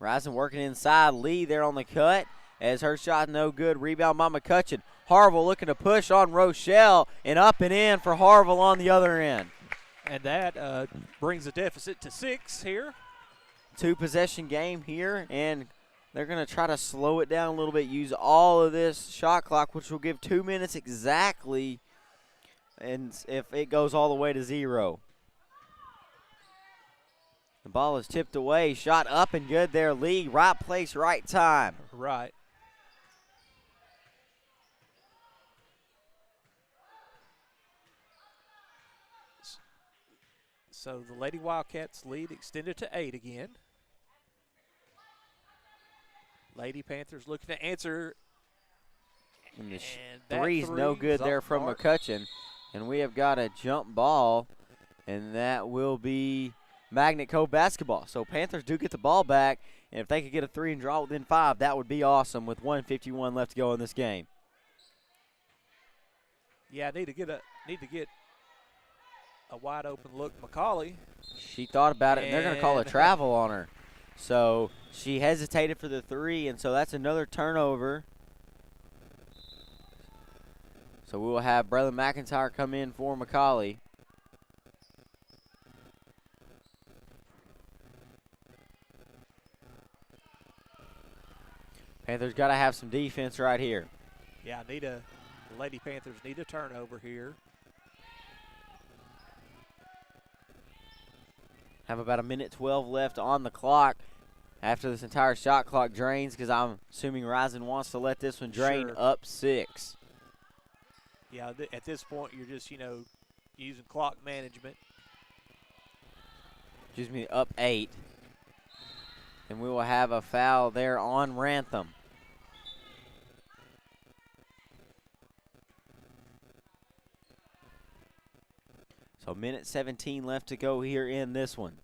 Rison working inside. Lee there on the cut as her shot no good. Rebound by McCutcheon. Harville looking to push on Rochelle, and up and in for Harville on the other end. And that brings the deficit to 6 here. 2-possession game here, and they're going to try to slow it down a little bit, use all of this shot clock, which will give 2 minutes exactly, and if it goes all the way to 0. The ball is tipped away, shot up and good there. Lee, right place, right time. Right. So the Lady Wildcats lead extended to 8 again. Lady Panthers looking to answer. And the And that three's no three's good there off from mark. McCutcheon. And we have got a jump ball, and that will be Magnet Cove basketball. So Panthers do get the ball back, and if they could get a 3 and draw within 5, that would be awesome with 1:51 left to go in this game. Yeah, need to get a wide open look, McCauley. She thought about it, and they're going to call a And- travel on her. So she hesitated for the 3, and so that's another turnover. So we will have Braylon McIntyre come in for McCauley. Panthers got to have some defense right here. Yeah, the Lady Panthers need a turnover here. Have about 1:12 left on the clock after this entire shot clock drains, because I'm assuming Rison wants to let this one drain. Sure. Up 6. Yeah, at this point you're just, using clock management. Excuse me, up 8. And we will have a foul there on Rantham. So 1:17 left to go here in this one.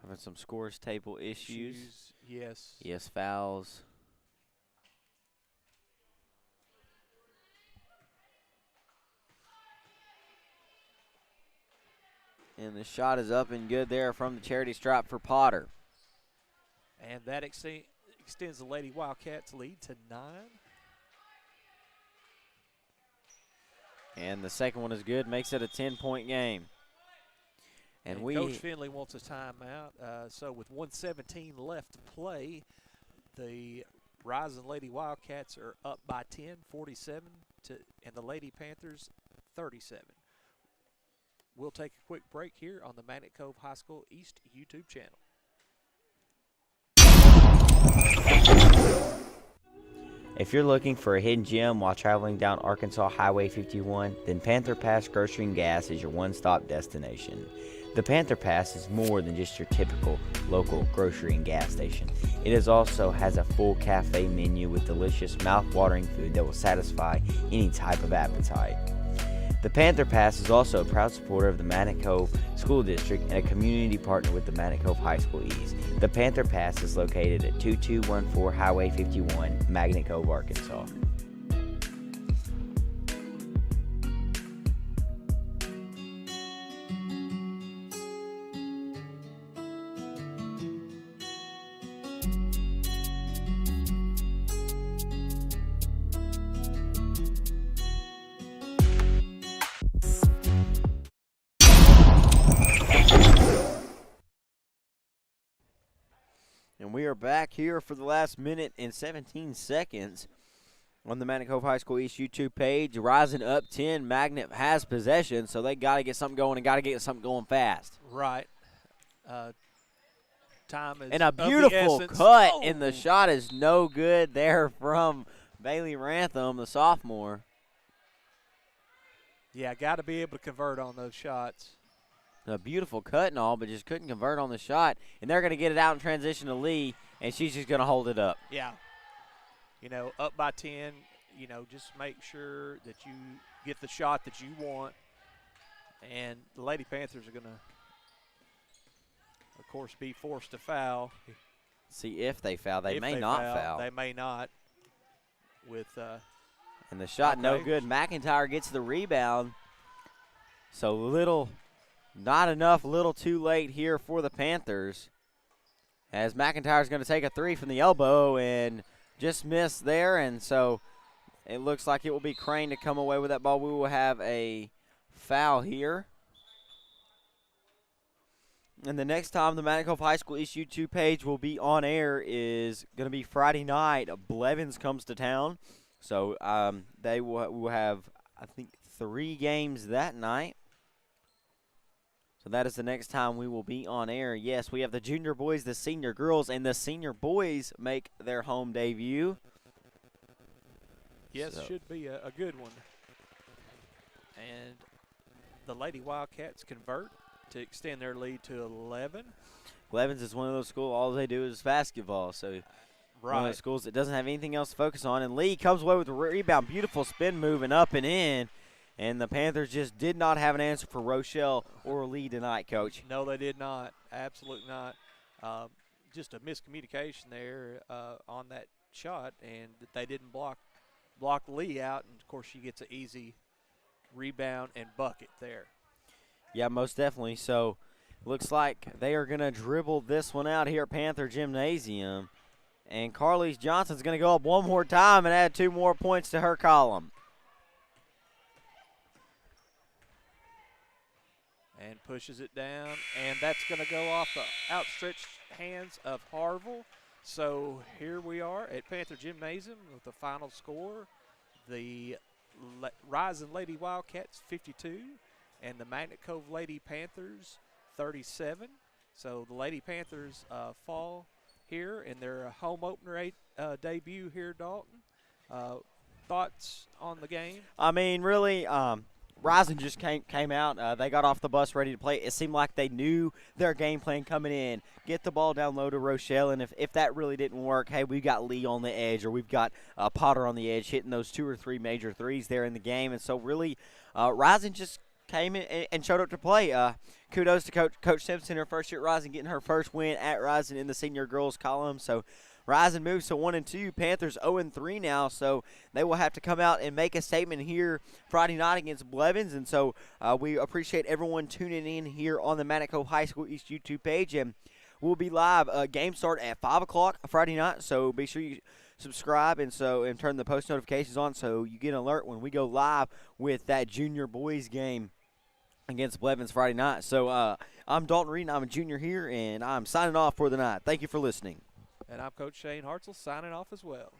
Having some scores table issues. Yes. Yes, fouls. And the shot is up and good there from the charity stripe for Potter. And that extends the Lady Wildcats lead to 9. And the second one is good, makes it a 10-point game. And Coach Finley wants a timeout. So with 1:17 left to play, the Rison Lady Wildcats are up by 10, 47, and the Lady Panthers 37. We'll take a quick break here on the Magnet Cove High School East YouTube channel. If you're looking for a hidden gem while traveling down Arkansas Highway 51, then Panther Pass Grocery and Gas is your one-stop destination. The Panther Pass is more than just your typical local grocery and gas station. It also has a full cafe menu with delicious, mouth-watering food that will satisfy any type of appetite. The Panther Pass is also a proud supporter of the Magnet Cove School District and a community partner with the Magnet Cove High School East. The Panther Pass is located at 2214 Highway 51, Magnet Cove, Arkansas. And we are back here for the last minute and 17 seconds on the Magnet Cove High School East YouTube page. Rison up 10. Magnet has possession, so they got to get something going and got to get something going fast. Right. Time is And a of the beautiful essence. cut, Oh. and the shot is no good there from Bailey Rantham, the sophomore. Yeah, got to be able to convert on those shots. A beautiful cut and all, but just couldn't convert on the shot. And they're going to get it out in transition to Lee, and she's just going to hold it up. Yeah. Up by 10, just make sure that you get the shot that you want. And the Lady Panthers are going to, of course, be forced to foul. See if they foul. They If may not foul. They may not. And the shot no Okay. good. McIntyre gets the rebound. So not enough, little too late here for the Panthers. As McIntyre's going to take a three from the elbow and just missed there. And so it looks like it will be Crane to come away with that ball. We will have a foul here. And the next time the Mountain Cove High School East YouTube page will be on air is going to be Friday night. Blevins comes to town. So they will have, I think, 3 games that night. So that is the next time we will be on air. Yes, we have the junior boys, the senior girls, and the senior boys make their home debut. Yes, should be a good one. And the Lady Wildcats convert to extend their lead to 11. Blevins is one of those schools, all they do is basketball. So one of those schools that doesn't have anything else to focus on. And Lee comes away with a rebound. Beautiful spin moving up and in. And the Panthers just did not have an answer for Rochelle or Lee tonight, Coach. No, they did not. Absolutely not. Just a miscommunication there on that shot, and they didn't block Lee out. And, of course, she gets an easy rebound and bucket there. Yeah, most definitely. So looks like they are going to dribble this one out here at Panther Gymnasium. And Carlise Johnson's going to go up one more time and add 2 more points to her column. And pushes it down, and that's going to go off the outstretched hands of Harville. So here we are at Panther Gymnasium with the final score. The Rison Lady Wildcats 52 and the Magnet Cove Lady Panthers 37. So the Lady Panthers fall here in their home opener debut here, Dalton. Thoughts on the game? I mean, really, Rison just came out. They got off the bus ready to play. It seemed like they knew their game plan coming in. Get the ball down low to Rochelle, and if that really didn't work, hey, we've got Lee on the edge, or we've got Potter on the edge hitting those 2 or 3 major threes there in the game. And so really, Rison just came in and showed up to play. Kudos to Coach Simpson, her first year at Rison, getting her first win at Rison in the senior girls column. So Rison moves to 1-2. Panthers 0-3 now, so they will have to come out and make a statement here Friday night against Blevins. And so we appreciate everyone tuning in here on the Mountain Cove High School East YouTube page. And we'll be live. Game start at 5 o'clock Friday night, so be sure you subscribe and turn the post notifications on so you get an alert when we go live with that junior boys game against Blevins Friday night. So I'm Dalton Reed, and I'm a junior here, and I'm signing off for the night. Thank you for listening. And I'm Coach Shane Hartzell signing off as well.